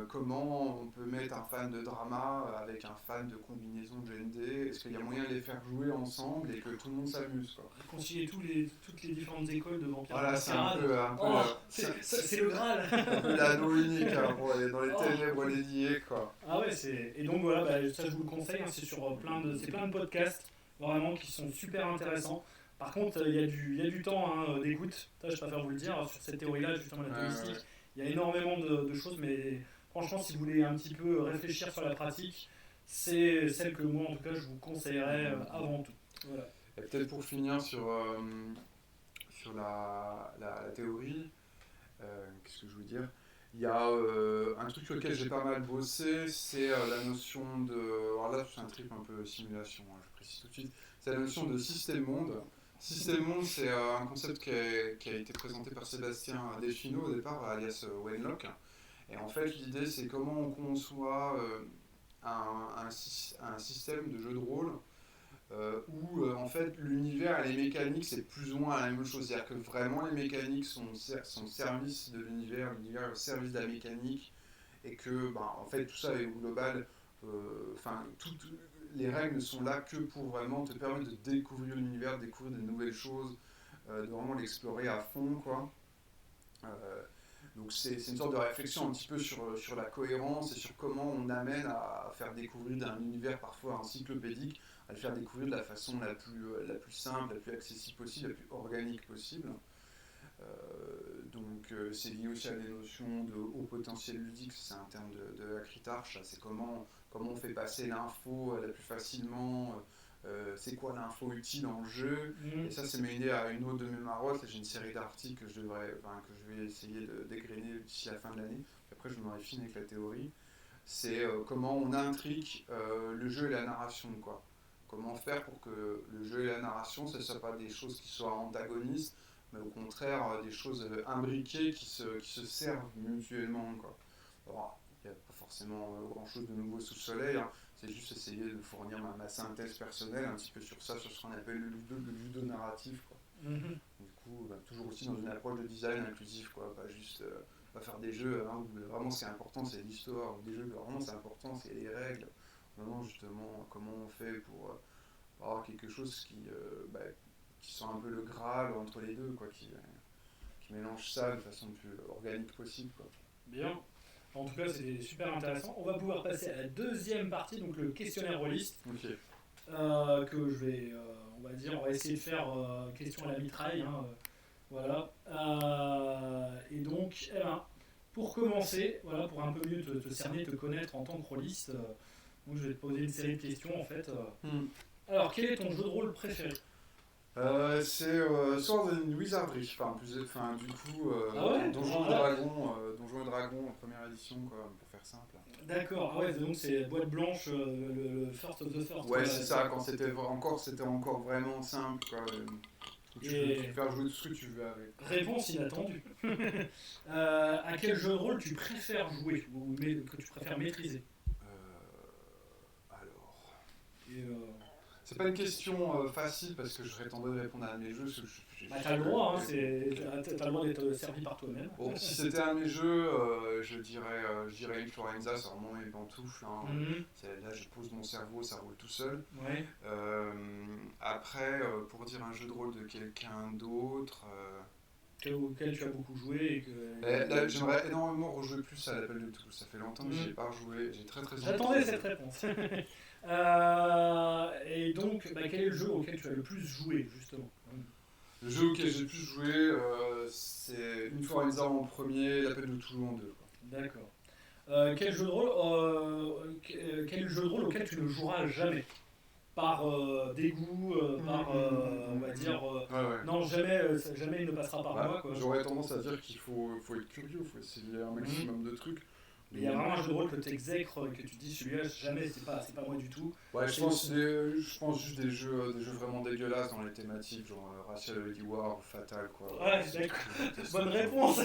Comment on peut mettre un fan de drama avec un fan de combinaison de GND. Est-ce qu'il y a moyen de les faire jouer ensemble et que tout le monde s'amuse, quoi. Concilier toutes les différentes écoles de vampires. Voilà, c'est un peu, Oh, c'est le Graal. un peu l'anneau unique, hein, pour aller dans les Oh. ténèbres les lier, quoi. Ah ouais, et donc voilà, ça je vous le conseille, hein, c'est sur plein de podcasts vraiment qui sont super intéressants. Par contre, il y a du temps hein, d'écoute. Ça, je préfère vous le dire sur cette théorie-là, justement la théoristique. Ouais. Il y a énormément de choses, mais franchement, si vous voulez un petit peu réfléchir sur la pratique, c'est celle que moi, en tout cas, je vous conseillerais avant tout. Voilà. Et peut-être pour finir sur la théorie, qu'est-ce que je veux dire? Il y a un truc sur lequel j'ai pas mal bossé, c'est la notion de. Alors là, c'est un trip un peu simulation, hein, je précise tout de suite. C'est la notion de système-monde. Système-monde, c'est un concept qui a été présenté par Sébastien Delfino au départ, alias Wenlock. Et en fait, l'idée, c'est comment on conçoit un système de jeu de rôle où en fait l'univers et les mécaniques c'est plus ou moins la même chose, c'est-à-dire que vraiment les mécaniques sont au service de l'univers, l'univers est au service de la mécanique, et que bah, en fait tout ça est au global, enfin toutes les règles sont là que pour vraiment te permettre de découvrir l'univers, de découvrir de nouvelles choses, de vraiment l'explorer à fond, quoi. Donc c'est une sorte de réflexion un petit peu sur la cohérence et sur comment on amène à faire découvrir d'un univers parfois encyclopédique, à le faire découvrir de la façon la plus simple, la plus accessible possible, la plus organique possible. Donc c'est lié aussi à des notions de haut potentiel ludique, c'est un terme de Acritarch, c'est comment on fait passer l'info la plus facilement, c'est quoi l'info utile en jeu. Et ça, c'est mené à une autre de mes marottes. J'ai une série d'articles que je vais essayer de dégrainer d'ici la fin de l'année. Après, je m'en fini avec la théorie. C'est comment on intrigue le jeu et la narration, quoi. Comment faire pour que le jeu et la narration, ce ne soient pas des choses qui soient antagonistes, mais au contraire des choses imbriquées qui se servent mutuellement, quoi. Alors, il n'y a pas forcément grand chose de nouveau sous le soleil, hein. c'est juste essayer de fournir ma synthèse personnelle un petit peu sur ça, sur ce qu'on appelle le ludonarratif, quoi. Mhm. Du coup, toujours aussi dans une approche de design inclusif, quoi, pas juste pas faire des jeux où vraiment ce qui est important c'est l'histoire, ou des jeux où vraiment c'est important c'est les règles. Non, justement, comment on fait pour avoir quelque chose qui soit un peu le Graal entre les deux, quoi, qui mélange ça de façon le plus organique possible, quoi. Bien. En tout cas, c'est super intéressant. On va pouvoir passer à la deuxième partie, donc le questionnaire rôliste, Ok. que je vais, on va dire, on va essayer de faire question à la mitraille, hein, voilà. Et donc, eh ben, pour commencer, voilà, pour un peu mieux te cerner, te connaître en tant que rôliste, donc je vais te poser une série de questions en fait. Alors, quel est ton jeu de rôle préféré? C'est Sword and Wizardry, du coup, Ah ouais, Donjons et voilà. Dragons, Donjons et Dragons en première édition, quoi, pour faire simple. D'accord, ah ouais, donc c'est boîte blanche, le First of the First. Ouais, c'est ça, quand c'était encore vraiment simple, quoi. Tu peux faire jouer tout ce que tu veux avec. Réponse inattendue. À quel jeu de rôle tu préfères jouer ou que tu préfères maîtriser? Alors. Et, C'est pas une question facile parce que je serais tenté de répondre à un de mes jeux. t'as le droit, hein, t'as le droit d'être servi par toi-même. Bon, si c'était un de mes jeux, je dirais Influenza, c'est vraiment mes pantoufles. Hein. Là, je pose mon cerveau, ça roule tout seul. Ouais. Après, pour dire un jeu de rôle de quelqu'un d'autre. Auquel tu as beaucoup joué. Là, j'aimerais énormément rejouer plus à l'appel de Toulouse. Ça fait longtemps que j'y ai pas rejoué. J'ai très envie. J'attendais cette réponse. Et donc, quel est le jeu auquel tu as le plus joué, justement? Le jeu auquel j'ai le plus joué, c'est Influenza en premier, l'appel de Toulouse en deux. D'accord. Quel jeu de rôle auquel tu ne joueras jamais? Par dégoût, par, on va dire, non, jamais il ne passera par moi, quoi. J'aurais tendance à dire qu'il faut être curieux, il faut essayer un maximum de trucs. Mais il y a vraiment un jeu de rôle que tu exècres, que tu dis celui-là, jamais, c'est pas moi du tout. Ouais, je pense juste des jeux vraiment dégueulasses dans les thématiques, genre Racial Holy War ou Fatal, quoi. Ouais, d'accord. Bonne réponse.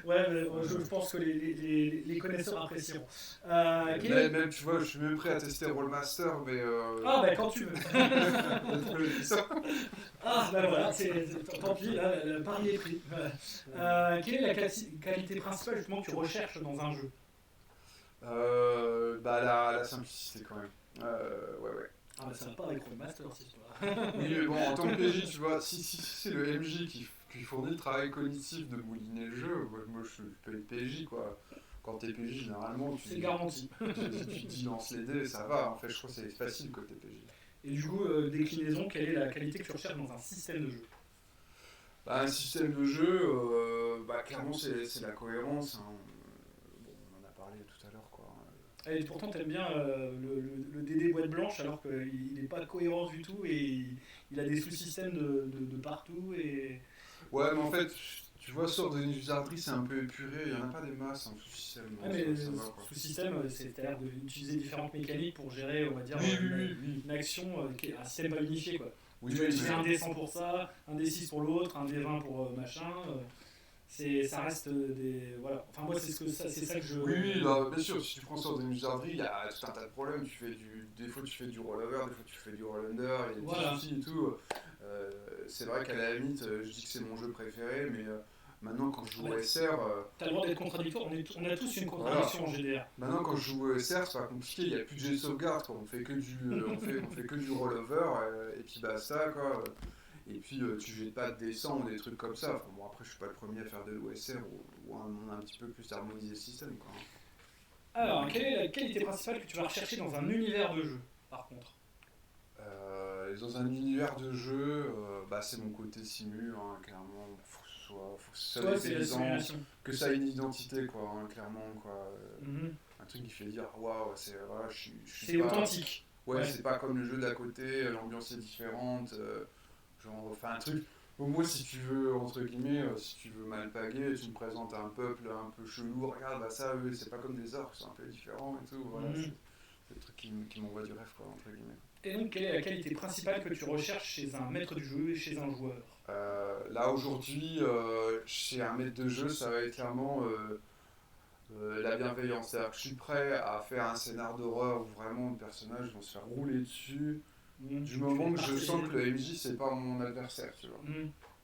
Ouais, mais je pense que les connaisseurs apprécieront. Même, tu vois, je suis même prêt à tester Rollmaster, mais. Ah, quand tu veux. Ah, voilà, tant pis, là, le pari est pris. Quelle est la qualité principale justement que tu recherches dans un jeu? La simplicité quand même. Ouais. Ah, ça va pas avec Rollmaster, cette histoire. Oui, mais bon, en tant que PJ, tu vois, si c'est le MJ qui fournit le travail cognitif de mouliner le jeu, moi je peux être PJ, quoi. Quand t'es PJ, généralement, c'est garanti. Tu dis lance les dés, ça va. En fait, je trouve que c'est facile côté PJ. Et du coup, déclinaison, quelle est la qualité que tu recherches dans un système de jeu? Un système de jeu, clairement, c'est la cohérence. Hein. Bon, on en a parlé tout à l'heure, quoi. Et pourtant, t'aimes bien le DD boîte blanche, alors qu'il n'est pas cohérent du tout et il a des sous-systèmes de partout. Et... Ouais, mais en fait, tu vois, Sword and Wizardry, c'est un peu épuré, il n'y en a pas des masses en sous-système. Mais sous-système, c'est-à-dire d'utiliser différentes mécaniques pour gérer, on va dire, une action, un système pas unifié, quoi. Oui, tu vas utiliser un D100 pour ça, un D6 pour l'autre, un D20 pour machin. Ça reste des. Voilà. Enfin, moi, c'est ça que je. Oui, bien sûr, si tu prends Sword and Wizardry, il y a tout un tas de problèmes. Des fois, tu fais du rollover, des fois, tu fais du roll-under, il y a des petits soucis et tout. C'est vrai qu'à la limite, je dis que c'est mon jeu préféré, mais maintenant, quand je joue au SR. T'as le droit d'être contradictoire, on a tous une contradiction en GDR. Maintenant, quand je joue au SR, c'est pas compliqué, il n'y a plus de jet de sauvegarde, quoi. On fait que du rollover, et puis basta, quoi. Et puis tu jettes pas de descente ou des trucs comme ça. Enfin, bon, après, je suis pas le premier à faire de l'OSR ou un petit peu plus harmoniser le système, quoi. Alors, quelle est la qualité principale que tu vas rechercher dans un univers de jeu, par contre? Dans un univers de jeu, c'est mon côté simu, hein, clairement. Faut que ce soit dépaysant, que ça ait une identité, quoi, hein, clairement, quoi. Un truc qui fait dire waouh, c'est authentique. Ouais, c'est pas comme le jeu d'à côté, l'ambiance est différente. Un truc. Moi, si tu veux, entre guillemets, si tu veux m'alpaguer, tu me présentes un peuple un peu chelou, regarde, ça, eux, c'est pas comme des orques, c'est un peu différent et tout. Voilà, c'est le truc qui m'envoie du rêve, quoi, entre guillemets. Et donc, quelle est la qualité principale que tu recherches chez un maître du jeu et chez un joueur? Là, aujourd'hui, chez un maître de jeu, ça va être clairement la bienveillance. C'est-à-dire que je suis prêt à faire un scénar d'horreur où vraiment le personnage va se faire rouler dessus. Du moment que je sens que le MJ c'est pas mon adversaire, tu vois.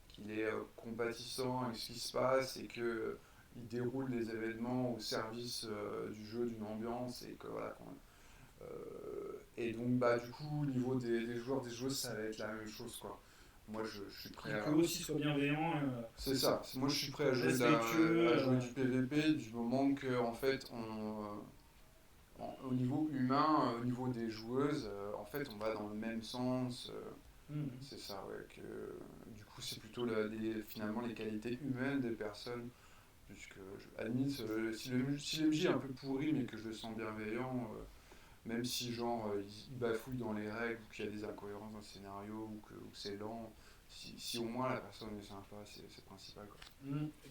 Qu'il est compatissant avec ce qui se passe et que il déroule les événements au service du jeu, d'une ambiance et que voilà. Et donc bah du coup au niveau des joueurs, des joueuses, ça va être la même chose quoi. Moi je suis prêt Que aussi soit bienveillant. C'est ça. Moi je suis prêt à jouer, Respectueux, à jouer du PVP du moment que en fait au niveau humain, au niveau des joueuses, en fait on va dans le même sens. C'est ça, ouais. Du coup c'est plutôt finalement les qualités humaines des personnes. Puisque, à la limite, si le MJ est un peu pourri mais que je le sens bienveillant, même si genre il bafouille dans les règles ou qu'il y a des incohérences dans le scénario ou que c'est lent, si au moins la personne est sympa, c'est le principal quoi.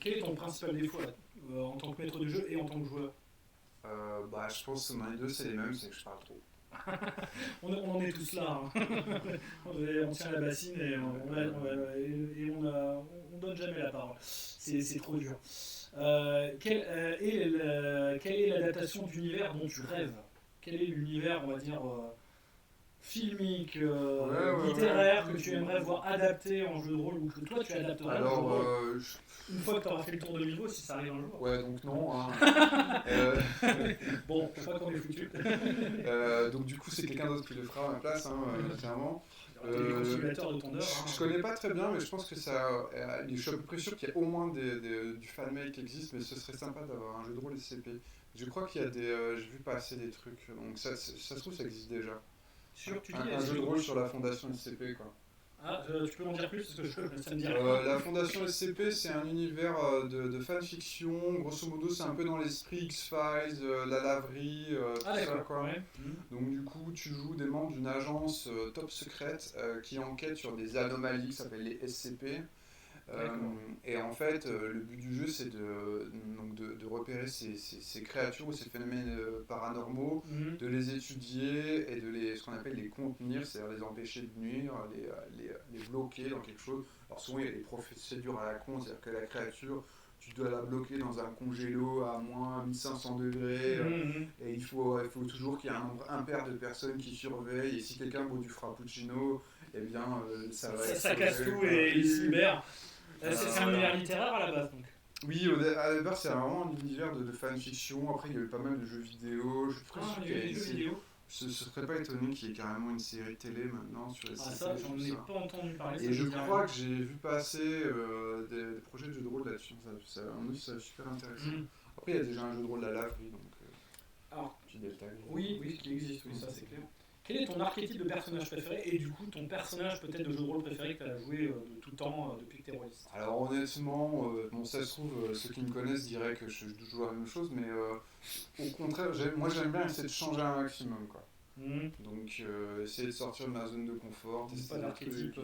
Quel est ton principal défaut là, en tant que maître de jeu et en tant que joueur? Bah je pense que dans les deux c'est les mêmes, c'est que je parle trop. On en est tous là. Hein. On tient la bassine et on donne jamais la parole. C'est trop dur. Quelle est l'adaptation d'univers dont tu rêves? Quel est l'univers, on va dire, filmique, littéraire, que tu aimerais voir adapté en jeu de rôle ou que toi tu adapterais en jeu de rôle une fois que tu auras fait le tour de niveau, si ça arrive un jour? Ouais, donc non. Hein. Bon, je crois qu'on est foutu. Donc du coup, c'est quelqu'un d'autre qui le fera à ma place, hein, clairement. Les consulateurs de ton œuvre. Je connais pas très bien, mais je pense que ça. Je suis à peu près sûr qu'il y a au moins du fanmade qui existe, mais ce serait sympa d'avoir un jeu de rôle SCP. Je crois qu'il y a j'ai vu passer des trucs, donc ça se trouve, ça existe déjà. Un jeu de rôle sur la fondation SCP, quoi. Ah, tu peux m'en dire plus parce que ça me dit rien. La fondation SCP, c'est un univers de fanfiction. Grosso modo, c'est un peu dans l'esprit X-Files, la laverie, tout ça, quoi. Ouais. Donc, du coup, tu joues des membres d'une agence top secrète qui enquête sur des anomalies qui s'appellent les SCP. Et en fait, le but du jeu, c'est de repérer ces créatures ou ces phénomènes paranormaux, de les étudier et ce qu'on appelle les contenir, c'est-à-dire les empêcher de nuire, les bloquer dans quelque chose. Alors souvent, il y a des procédures à la con, c'est-à-dire que la créature, tu dois la bloquer dans un congélo à moins 1500 degrés, et il faut toujours qu'il y ait un nombre impair de personnes qui surveillent, et si quelqu'un boit du frappuccino, eh bien, ça casse tout et il se libère. C'est un univers littéraire à la base, donc. Oui, à la base, c'est vraiment un univers de fanfiction. Après, il y a eu pas mal de jeux vidéo. Je suis très sûr qu'il y a des jeux vidéo. Je ne serais pas étonné qu'il y ait carrément une série télé maintenant sur les sites. Ah, ça, j'en ai pas entendu parler. Et je crois que j'ai vu passer des projets de jeux de rôle là-dessus. Ça super intéressant. Après, il y a déjà un jeu de rôle à la laverie, donc. Alors, petit détail. Oui, qui existe, oui, ça c'est clair. Quel est ton archétype de personnage préféré et du coup ton personnage peut-être de jeu de rôle préféré que tu as joué de tout temps depuis que tu es rôliste? Alors honnêtement, ça se trouve, ceux qui me connaissent diraient que je joue la même chose, mais au contraire, moi j'aime bien essayer de changer un maximum, quoi. Donc essayer de sortir de ma zone de confort. Pas d'archétype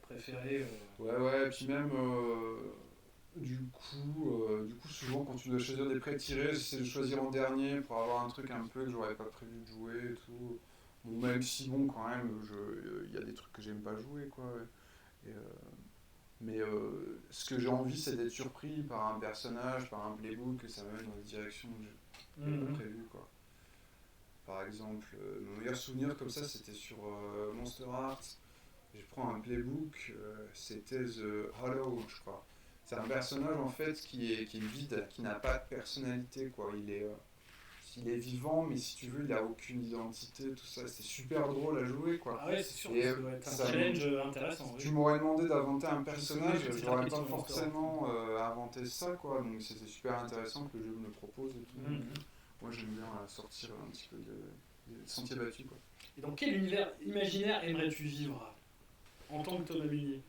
préféré. Ouais, et puis même du coup souvent quand tu dois choisir des pré-tirés, j'essaie de choisir en dernier pour avoir un truc un peu que j'aurais pas prévu de jouer et tout. Bon, même si bon quand même, il y a des trucs que j'aime pas jouer, quoi. Mais ce que j'ai envie, c'est d'être surpris par un personnage, par un playbook, que ça m'amène dans des directions que j'ai pas prévues, quoi. Par exemple, mon meilleur souvenir comme ça, c'était sur Monster Hearts. Je prends un playbook, c'était The Hollow, je crois. C'est un personnage en fait qui est vide, qui n'a pas de personnalité, quoi. Il est vivant, mais si tu veux, il n'a aucune identité, tout ça. C'est super drôle à jouer, quoi. Ah ouais, c'est sûr, ça doit être un challenge intéressant. Si tu m'aurais demandé d'inventer un personnage, je n'aurais pas forcément inventé ça, quoi. Donc c'était super intéressant que le jeu me le propose et tout. Moi j'aime bien sortir un petit peu des sentiers battus, quoi. Et dans quel univers imaginaire aimerais-tu vivre en tant que Thomas Munier?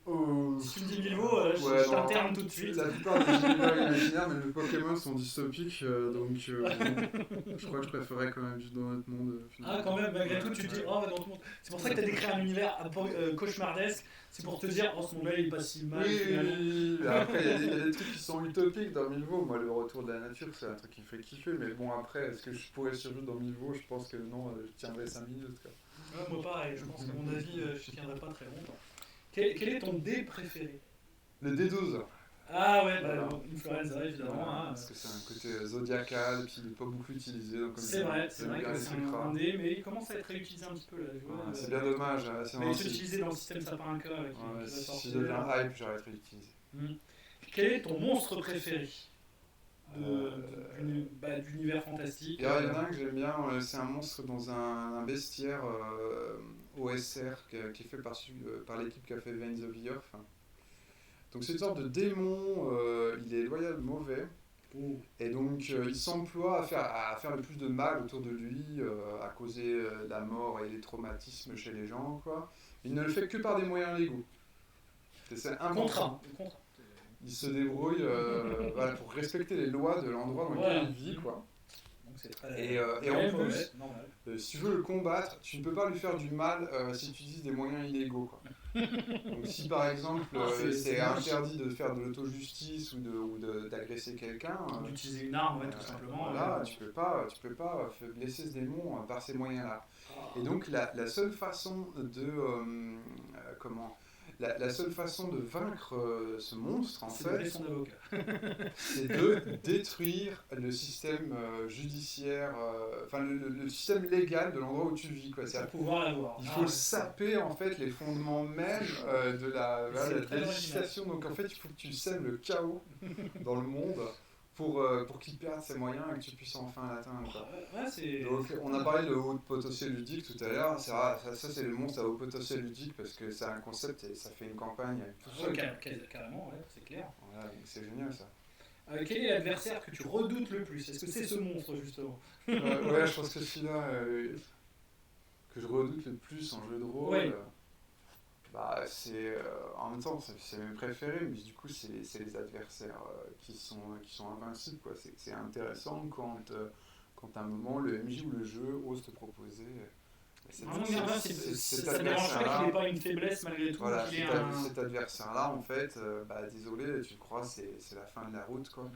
Si tu me dis Milvo, je t'interne tout de suite. La plupart des univers imaginaires, mais les Pokémon sont dystopiques, donc je crois que je préférais quand même vivre dans notre monde. Ah, quand même, malgré tout, tu te dis, oh, dans notre monde. C'est pour ça que tu as décrit un univers cauchemardesque, c'est pour te dire, oh, ce monde-là, il est pas si mal. Oui, après, il y a des trucs qui sont utopiques dans Milvo. Moi, le retour de la nature, c'est un truc qui me fait kiffer, mais bon, après, est-ce que je pourrais survivre dans Milvo? Je pense que non, je tiendrais 5 minutes, quoi. Moi, pareil, je pense qu'à mon avis, je tiendrai pas très longtemps. Quel est ton dé préféré? Le D12. Ah ouais, Voilà. Influenza évidemment. Voilà, Hein. parce que c'est un côté zodiacal, puis il n'est pas beaucoup utilisé. Donc comme C'est vrai j'aime bien que les c'est trucs un rares. dé, mais il commence à être réutilisé un petit peu là. Je vois, Ouais, c'est bien dommage. mais il est utilisé dans le système Sapin Inca là, qui va Si sortir. je deviens hype, j'arrêterai d'utiliser. Hmm. Quel est ton monstre préféré Euh, d'univers fantastique? Il y en a un que j'aime bien, c'est un monstre dans un bestiaire OSR qui est fait par l'équipe qui a fait Veins of the Earth. Donc c'est une sorte de démon, il est loyal mauvais, Oh. et donc il s'emploie à faire le plus de mal autour de lui, à causer la mort et les traumatismes chez les gens, quoi. Il ne le fait que par des moyens légaux. C'est important. Contre. Il se débrouille voilà, pour respecter les lois de l'endroit dans lequel il vit, quoi. Donc c'est très. Et en plus, si tu veux le combattre, tu ne peux pas lui faire du mal si tu utilises des moyens illégaux, quoi. Donc si par exemple c'est interdit de faire de l'auto-justice ou d'agresser quelqu'un, d'utiliser une arme, tout simplement. voilà, tu peux pas blesser ce démon par ces moyens-là. Et donc la seule façon de la seule façon de vaincre ce monstre, en fait, c'est de détruire le système judiciaire, enfin le système légal de l'endroit où tu vis, quoi. Pour pouvoir l'avoir. Il faut saper en fait les fondements même de la législation. Donc en fait, il faut que tu sèmes le chaos dans le monde pour qu'il perde ses moyens et que tu puisses enfin l'atteindre, quoi. Donc on a parlé de haut potentiel ludique tout à l'heure. C'est vrai, ça c'est le monstre à haut potentiel ludique parce que c'est un concept et ça fait une campagne tout seul. Carrément, ouais, c'est clair. Voilà, donc c'est génial ça. Quel est l'adversaire que tu redoutes le plus? Est-ce que c'est ce monstre justement? Ouais, je pense que celui-là que je redoute le plus en jeu de rôle. Ouais. Bah, c'est en même temps c'est mes préférés, mais du coup c'est les adversaires qui sont invincibles, quoi. C'est intéressant quand à un moment le MJ ou le jeu ose te proposer Ça ne dérange pas qu'il n'ait pas une faiblesse malgré tout. Voilà, cet adversaire là en fait, désolé, tu le crois, c'est la fin de la route, quoi.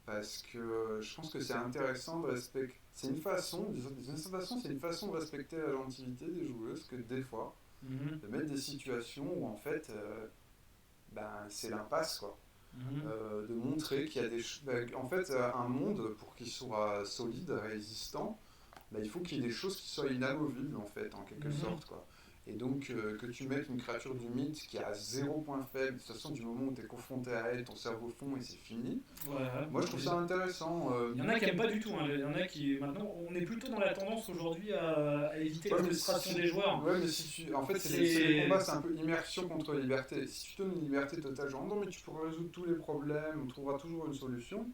Parce que je pense que c'est intéressant de respecter, c'est une façon de respecter la gentilité des joueuses, que des fois de mettre des situations où en fait c'est l'impasse, quoi. De montrer qu'il y a en fait un monde, pour qu'il soit solide, résistant, il faut qu'il y ait des choses qui soient inamovibles, en fait, en quelque sorte, quoi. Et donc que tu mettes une créature du mythe qui a 0 point faible, de toute façon du moment où tu es confronté à elle, ton cerveau fond et c'est fini. Moi je trouve ça intéressant. Il y en a qui n'aiment pas du tout, hein. Il y en a qui maintenant, on est plutôt dans la tendance aujourd'hui à éviter la frustration des joueurs. Ouais, mais si tu, en fait c'est les combats, c'est un peu immersion contre liberté. Si tu donnes une liberté totale, genre non mais tu pourras résoudre tous les problèmes, on trouvera toujours une solution.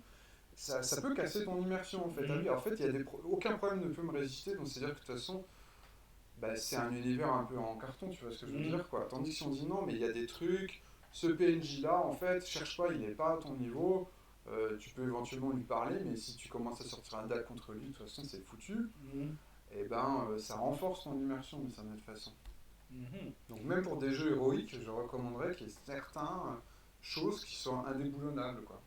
Ça peut casser ton immersion, en fait. En fait, aucun problème ne peut me résister, donc c'est-à-dire que de toute façon, c'est un univers un peu en carton, tu vois ce que je veux dire, quoi. Tandis que si on dit non, mais il y a des trucs, ce PNJ-là, en fait, cherche pas, il n'est pas à ton niveau, tu peux éventuellement lui parler, mais si tu commences à sortir un dague contre lui, de toute façon, c'est foutu. Et ça renforce ton immersion d'une certaine façon. Donc même pour des jeux héroïques, je recommanderais qu'il y ait certaines choses qui sont indéboulonnables, quoi.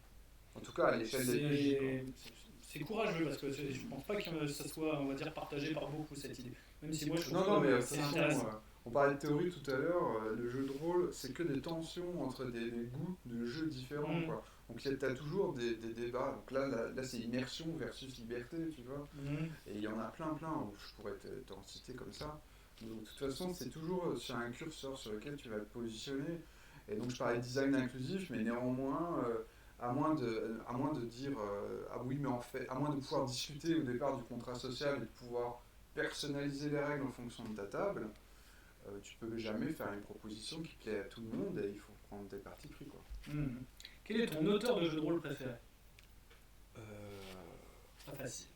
En tout cas, à l'échelle des PNJ. C'est courageux parce que je pense pas que ça soit, on va dire, partagé par beaucoup cette idée. Même si moi je trouve que c'est intéressant. On parlait de théorie tout à l'heure, le jeu de rôle, c'est que des tensions entre des goûts de jeux différents, quoi. Donc tu as toujours des débats. Donc là c'est immersion versus liberté, tu vois. Et il y en a plein, je pourrais t'en citer comme ça. Donc de toute façon, c'est toujours sur un curseur sur lequel tu vas te positionner. Et donc je parlais de design inclusif, mais néanmoins... à moins de dire ah oui, mais en fait, à moins de pouvoir discuter au départ du contrat social et de pouvoir personnaliser les règles en fonction de ta table, tu peux jamais faire une proposition qui plaît à tout le monde et il faut prendre des partis pris, quoi. Quel est ton auteur de jeu de rôle préféré? Pas facile.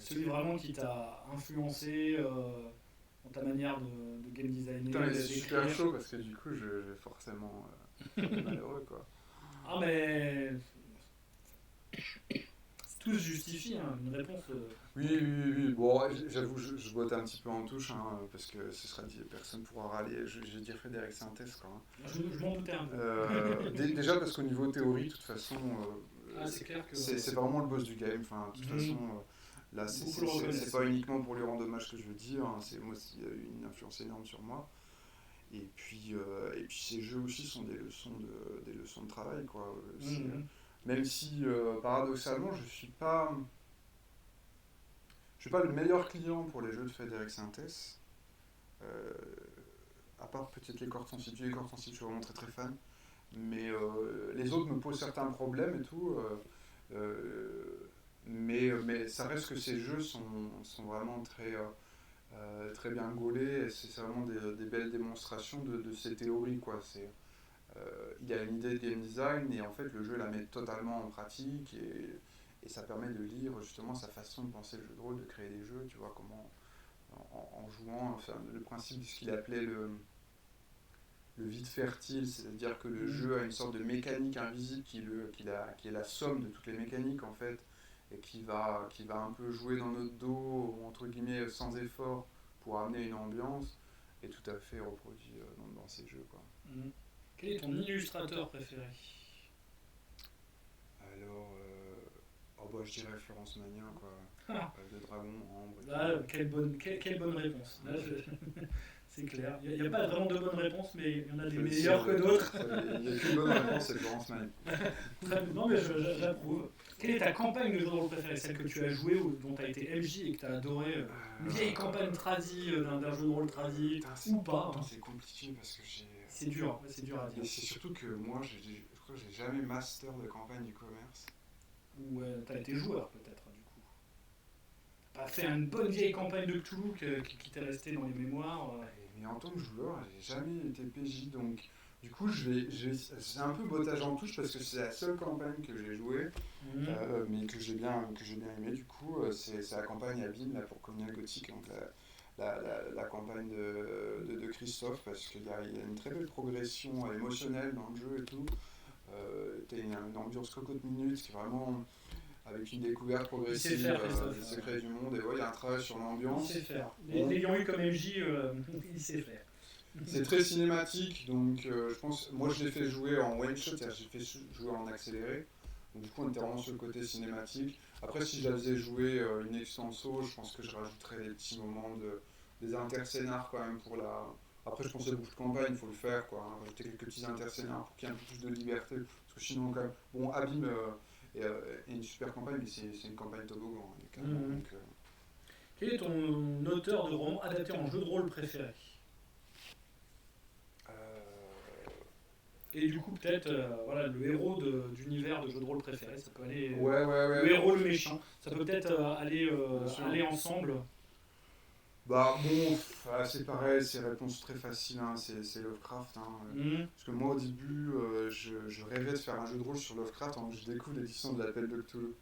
Celui vraiment qui t'a influencé dans ta manière de game designer. Putain, c'est super chaud parce que du coup je vais forcément malheureux, quoi. Ah mais tout se justifie, hein, une réponse. Oui. Bon, j'avoue, je boite un petit peu en touche, hein, parce que ce sera dit, personne ne pourra râler. Je vais dire Frédéric Sintès, quoi. Je m'en doutais un peu. Déjà parce qu'au niveau théorie, de toute façon, c'est clair que c'est vraiment le boss du game. Enfin, de toute façon, là, c'est pas uniquement pour lui rendre hommage que je veux dire. Moi, il a eu une influence énorme sur moi. Et puis ces jeux aussi sont des leçons de travail, quoi. Même si, paradoxalement, je suis pas le meilleur client pour les jeux de Frédéric Sintès. Euh, à part peut-être les cordes sensibles. Les cordes sensibles, je suis vraiment très très fan. Mais les autres me posent certains problèmes et tout. Mais ça reste que ces jeux sont vraiment très bien gaulés. Et c'est vraiment des belles démonstrations de ces théories, quoi. Il y a une idée de game design et en fait le jeu la met totalement en pratique et ça permet de lire justement sa façon de penser le jeu de rôle, de créer des jeux, tu vois, comment en jouant, enfin, le principe de ce qu'il appelait le vide fertile, c'est-à-dire que le jeu a une sorte de mécanique invisible qui est la somme de toutes les mécaniques en fait, et qui va un peu jouer dans notre dos, entre guillemets, sans effort, pour amener une ambiance, et tout à fait reproduit dans ces jeux, quoi. Quel est ton illustrateur préféré? Alors, je dirais Florence Magnin, quoi. Ah, De Dragon, Ambre. là, quelle bonne réponse. Là, c'est clair. Il n'y a pas vraiment de bonne réponse, mais il y en a des meilleures que d'autres. Il n'y a qu'une bonne réponse, c'est Florence Magnin. Non, mais j'approuve. Quelle est ta campagne de jeu de rôle préférée? Celle que tu as jouée ou dont tu as été MJ et que tu as adoré? Une vieille campagne tradie d'un jeu de rôle tradie ou pas, hein. C'est compliqué parce que j'ai. C'est dur à dire. Mais c'est surtout que moi, je crois que j'ai jamais master de campagne du commerce. Ou tu as été joueur peut-être, du coup. T'as pas fait une bonne vieille campagne de Cthulhu qui t'est restée dans les mémoires. Mais en tant que joueur, j'ai jamais été PJ, donc du coup, c'est un peu bottage en touche parce que c'est la seule campagne que j'ai jouée, mais que j'ai bien aimé. Du coup, c'est la campagne Abîme là, pour Communal Gothic, donc la campagne de Christophe, parce qu'il y a une très belle progression émotionnelle dans le jeu et tout. T'as une ambiance cocotte minute qui est vraiment avec une découverte progressive des secrets du monde, et ouais, il y a un travail sur l'ambiance. Il sait faire. L'ayant eu comme MJ, il sait faire. C'est très cinématique, donc je pense, moi je l'ai fait jouer en one shot, c'est-à-dire j'ai fait jouer en accéléré, donc du coup on était vraiment sur le côté cinématique. Après si je la faisais jouer une extenso, je pense que je rajouterais des petits moments des interscénars quand même pour la... Après je pense que boucle de campagne, il faut le faire, quoi, hein, rajouter quelques petits interscénars pour qu'il y ait un peu plus de liberté, parce que sinon quand même, bon, Abîme est une super campagne, mais c'est une campagne toboggan, donc, Quel est ton auteur de roman adapté en jeu de rôle préféré? Et du coup, peut-être voilà, le héros d'univers de jeu de rôle préféré, ça peut aller. Ouais. Le héros, le méchant, ça peut peut-être aller ensemble. Bah bon, c'est pareil, c'est réponse très facile, hein, c'est Lovecraft. Hein, parce que moi au début, je rêvais de faire un jeu de rôle sur Lovecraft, avant que je découvre l'édition de l'Appel de Cthulhu.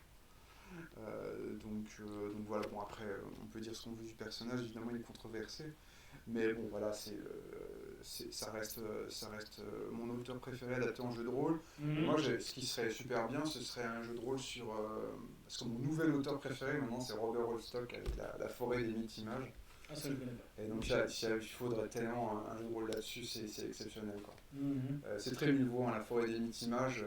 Donc voilà, bon après, on peut dire ce qu'on veut du personnage, évidemment il est controversé. Mais bon, voilà, ça reste mon auteur préféré adapté en jeu de rôle. Moi, ce qui serait super bien, ce serait un jeu de rôle sur... parce que mon nouvel auteur préféré, maintenant, c'est Robert Holstock avec la forêt des mythes images. Ah, ça, je connais pas. Et donc, il faudrait tellement un jeu de rôle là-dessus, c'est exceptionnel, quoi. C'est très nouveau, hein, la forêt des mythes images,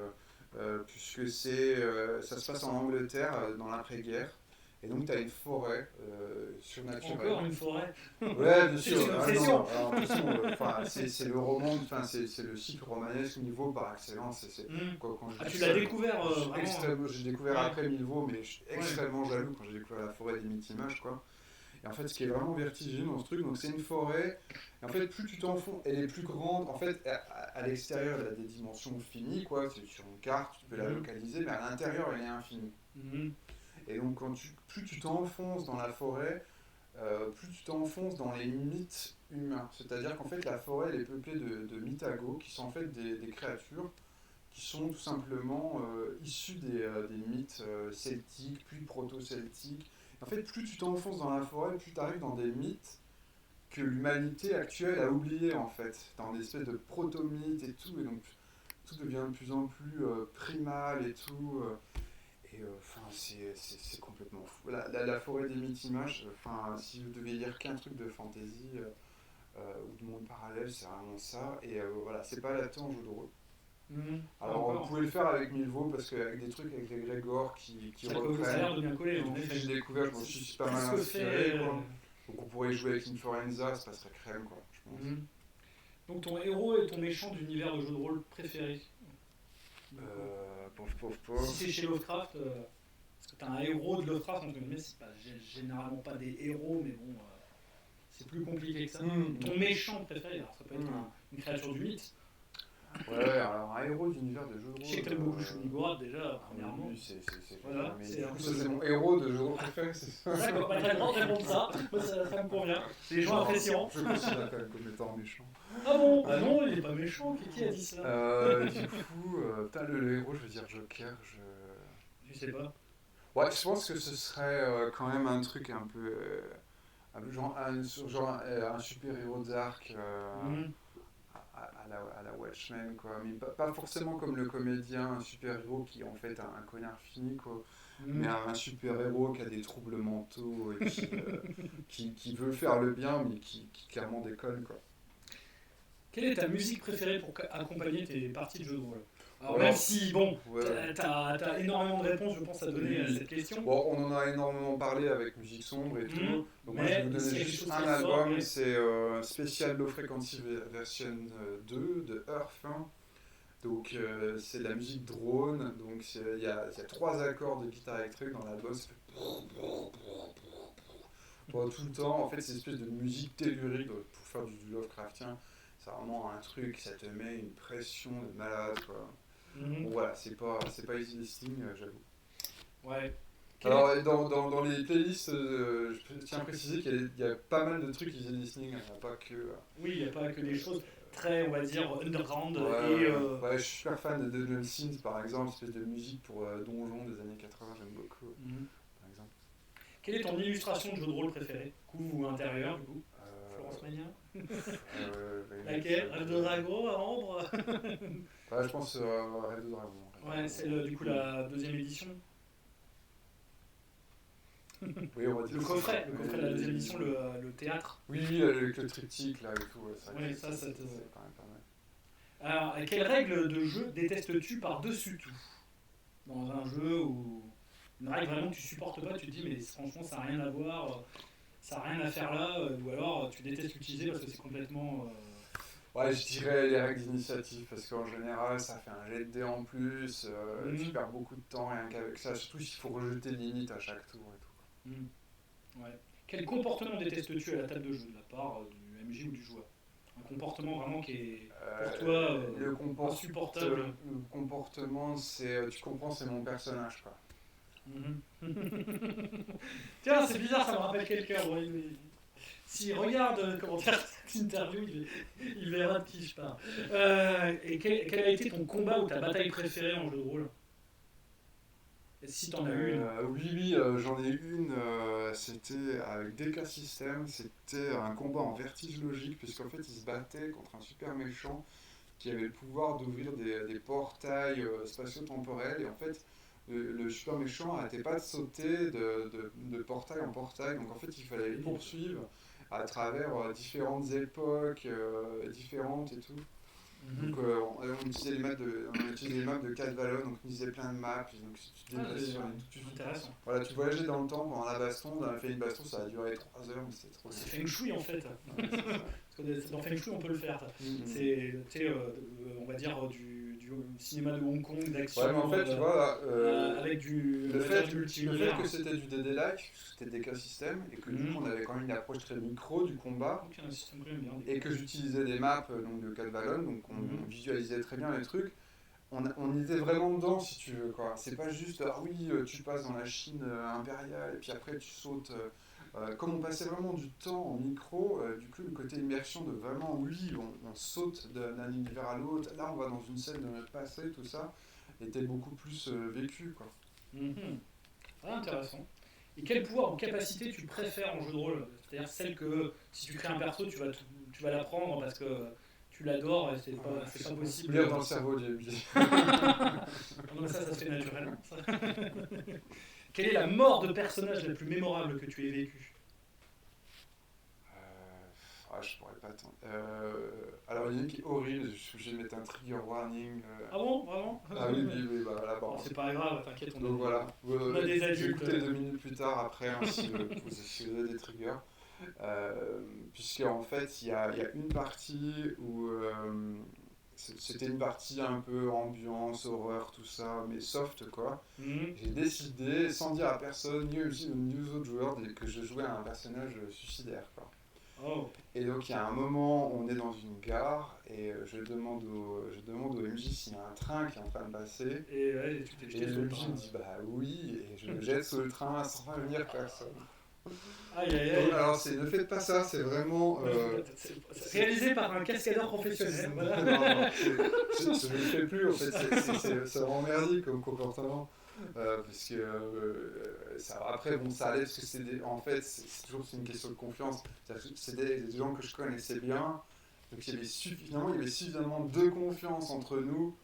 puisque ça se passe en Angleterre, dans l'après-guerre. Et donc tu as une forêt surnaturelle. Encore une forêt. Ouais, bien sûr. C'est une obsession. C'est le roman, c'est le cycle romanesque niveau par excellence. Tu l'as découvert vraiment. J'ai découvert après Milvaux, mais je suis extrêmement jaloux quand j'ai découvert la forêt des mythes images, quoi. Et en fait, ce qui est vraiment vertigineux dans ce truc, donc c'est une forêt. Et en fait, plus tu t'enfonces, elle est plus grande. En fait, à l'extérieur, elle a des dimensions finies, quoi. C'est sur une carte, tu peux la localiser, mais à l'intérieur, elle est infinie. Et donc, plus tu t'enfonces dans la forêt, plus tu t'enfonces dans les mythes humains. C'est-à-dire qu'en fait, la forêt, elle est peuplée de mythagos, qui sont en fait des créatures qui sont tout simplement issues des mythes celtiques, puis proto-celtiques. En fait, plus tu t'enfonces dans la forêt, plus tu arrives dans des mythes que l'humanité actuelle a oubliés, en fait. Dans des espèces de proto-mythes et tout, et donc tout devient de plus en plus primal et tout. C'est complètement fou. La forêt des mythes images, si vous deviez lire qu'un truc de fantasy ou de monde parallèle, c'est vraiment ça. Et voilà, c'est pas adapté en jeu de rôle. Alors, vous pouvez le faire avec Milvaux, parce qu'avec des trucs avec les Grégor qui reprennent. Ça a l'air de bien coller. Depuis que j'ai découvert, je me suis pas mal inspiré. Donc, on pourrait jouer avec Influenza, ça passerait crème, quoi, je pense. Donc ton héros et ton méchant d'univers de jeu de rôle préféré. Si c'est chez Lovecraft, parce que t'as un héros de Lovecraft, entre guillemets, c'est pas, généralement pas des héros, mais bon, c'est plus compliqué que ça. Ton méchant préféré, alors ça peut être une créature du mythe. Ouais, alors un héros d'univers de jeu de rôle. Je sais que t'aimes beaucoup Shunigorod déjà, premièrement. Oui, c'est Voilà, mais c'est du un coup, peu ça, c'est ça. mon héros de jeu de rôle préféré, c'est ça. D'accord, pas très grand répondre ça. Moi, ça me convient. C'est des gens appréciants. Je considère quand même comme étant méchant. Ah bon? Bah non, il est pas méchant. Qui a dit ça? Du coup, putain, le héros, je veux dire Joker, Je sais pas. Ouais, je pense que ce serait quand même un truc un peu genre un super-héros dark à la Watchmen, quoi. Mais pas forcément comme le comédien, un super-héros qui est en fait un connard fini, quoi. Mais un super-héros qui a des troubles mentaux et qui veut faire le bien, mais qui clairement déconne, quoi. Quelle est ta musique préférée pour accompagner tes parties de jeu de rôle? Alors, Alors, même si, bon, ouais. t'as énormément de réponses, je pense, à donner à cette question. Bon, on en a énormément parlé avec musique sombre et tout. Donc moi, je vais vous donner juste un sort, album, ouais. c'est Special Low Frequency Version 2 de Earth. Hein. Donc c'est de la musique drone. Donc il y a 3 accords de guitare électrique dans l'album. Ça fait pendant tout le temps. En fait, c'est une espèce de musique tellurique pour faire du Lovecraftien. C'est vraiment un truc, ça te met une pression de malade, quoi. Bon, voilà, c'est pas easy listening, j'avoue. Ouais. Alors, dans les playlists, je tiens à préciser qu'il y a pas mal de trucs easy listening, il n'y a pas que. Oui, il n'y a pas que des choses très, on va dire, underground. Ouais, je suis super fan de Dungeon Synth, par exemple, espèce de musique pour donjon des années 80, j'aime beaucoup, par exemple. Quelle est ton illustration de jeu de rôle préférée? Couvre ou intérieur, du coup? Florence Magnin? Laquelle? Rêve de Dragon à Ambre? Ouais, je pense Rêve de Dragon. Ouais, c'est du coup la deuxième édition. Oui, on va dire Le coffret de la deuxième édition, le théâtre. Oui, avec le triptyque là et tout. Ouais, ça te. C'est quand même pas mal. Alors, quelle règle de jeu détestes-tu par-dessus tout? Dans un jeu où. Une règle vraiment que tu supportes pas, tu te dis, mais franchement, ça n'a rien à voir, ça n'a rien à faire là, ou alors tu détestes l'utiliser parce que c'est complètement. Ouais, je dirais les règles d'initiative, parce qu'en général, ça fait un jet de dés en plus, tu perds beaucoup de temps rien qu'avec ça, surtout s'il faut rejeter limite à chaque tour et tout. Ouais. Quel comportement détestes-tu à la table de jeu, de la part du MJ ou du joueur? Un comportement vraiment qui est pour toi insupportable. Le comportement, c'est, tu comprends, c'est mon personnage, quoi. Tiens, c'est bizarre, ça me rappelle quelqu'un. Bon, s'il regarde comment dire cette interview, il verra de qui je parle. Et quel a été ton combat ou ta bataille préférée en jeu de rôle? Et si t'en as eu une? Oui, j'en ai eu une. C'était avec DK System. C'était un combat en vertige logique, puisqu'en fait, il se battait contre un super méchant qui avait le pouvoir d'ouvrir des portails spatio-temporels. Et en fait, le super méchant n'arrêtait pas de sauter de portail en portail. Donc en fait, il fallait le poursuivre à travers différentes époques, différentes et tout. Donc on utilisait les maps de 4 Vallon, donc on utilisait plein de maps, donc tu intéressant. Voilà, tu voyageais dans le temps pendant la baston, on a fait une baston, ça a duré 3 heures, mais c'était trop bien. C'est Feng Shui en fait. Parce que dans Feng Shui on peut le faire. C'est, on va dire, du cinéma de Hong Kong, d'action. Ouais, mais en fait, tu vois, avec le fait que c'était du DD-like, c'était des cas système, et que nous on avait quand même une approche très micro du combat, donc, un système quand même bien. et que j'utilisais des maps donc, de 4 Vallon, donc on visualisait très bien les trucs. On était vraiment dedans, si tu veux, quoi. C'est pas juste, ah oui, tu passes dans la Chine impériale, et puis après tu sautes. Comme on passait vraiment du temps en micro, du coup, le côté immersion de vraiment, oui, on saute d'un univers à l'autre. Là, on va dans une scène de notre passé, tout ça, était beaucoup plus vécu, quoi. Ah, intéressant. Et quel pouvoir ou capacité tu préfères en jeu de rôle? C'est-à-dire celle que, si tu crées un perso, tu vas l'apprendre parce que tu l'adores et c'est pas possible. Lire dans le cerveau du MJ. Non, ça se fait naturellement. Ça. Quelle est la mort de personnage la plus mémorable que tu aies vécue? Je pourrais pas attendre. Alors, il y a une qui est horrible, je suis obligé de mettre un trigger warning. Ah bon, vraiment? Ah oui, bah voilà. Bon. C'est pas grave, t'inquiète, Donc voilà. On a des adultes. Écoutez 2 minutes plus tard après, hein, si vous avez des triggers. Puisqu'en fait, il y a une partie où c'était une partie un peu ambiance, horreur, tout ça, mais soft quoi. Mhm. J'ai décidé, sans dire à personne, ni aux ni aux autres joueurs, que je jouais un personnage suicidaire quoi. Oh. Et donc il y a un moment, on est dans une gare et je demande au MJ s'il y a un train qui est en train de passer. Et ouais, tu t'es Et jeté sur le le MJ train. me dit bah oui, et je me jette sous le train sans prévenir personne. Aïe aïe Donc, aïe. alors ne faites pas ça, c'est vraiment... C'est réalisé par un cascadeur professionnel. Voilà. Non, je ne le fais plus en fait, c'est vraiment merdique comme comportement. Parce que après, bon, ça allait parce que en fait, c'est toujours une question de confiance. C'est des gens que je connaissais bien, donc finalement, il y avait suffisamment de confiance entre nous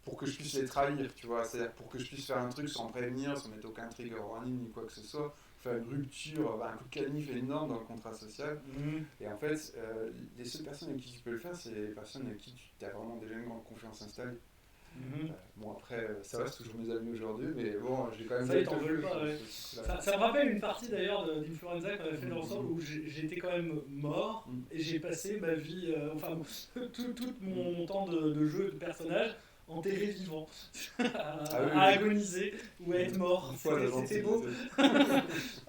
pour que je puisse les trahir, tu vois. C'est-à-dire pour que je puisse faire un truc sans prévenir, sans mettre aucun trigger warning ni quoi que ce soit, faire une rupture, un coup de canif énorme dans le contrat social. Mhm. Et en fait, les seules personnes avec qui tu peux le faire, c'est les personnes avec qui tu as vraiment déjà une grande confiance installée. Mhm. Bon, après, ça reste toujours mes amis aujourd'hui, mais bon, j'ai quand même Ça, ils t'en veulent pas, ouais. ce Ça me rappelle une partie d'ailleurs d'Influenza qu'on avait fait ensemble où j'étais quand même mort et j'ai passé ma vie, enfin tout mon temps de jeu de personnage enterré vivant, Ah oui, à agoniser ou à être mort. Une fois, la C'était beau. gentillité.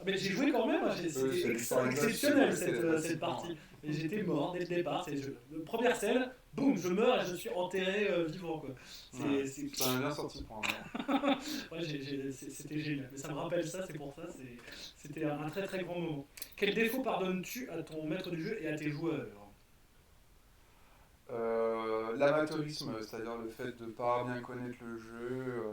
Mais j'ai joué quand même, hein, c'est c'était Influenza, exceptionnel c'est cette facilement. partie. Et j'étais mort dès le départ. Première scène, boum, je meurs et je suis enterré vivant quoi. Ouais, C'est- ça m'a bien sorti pour un moment. Ouais, c'était génial. Mais ça me rappelle ça, c'est pour ça. C'était un très très grand moment. Quel défaut pardonnes-tu à ton maître du jeu et à tes joueurs? L'amateurisme, c'est-à-dire le fait de ne pas bien connaître le jeu.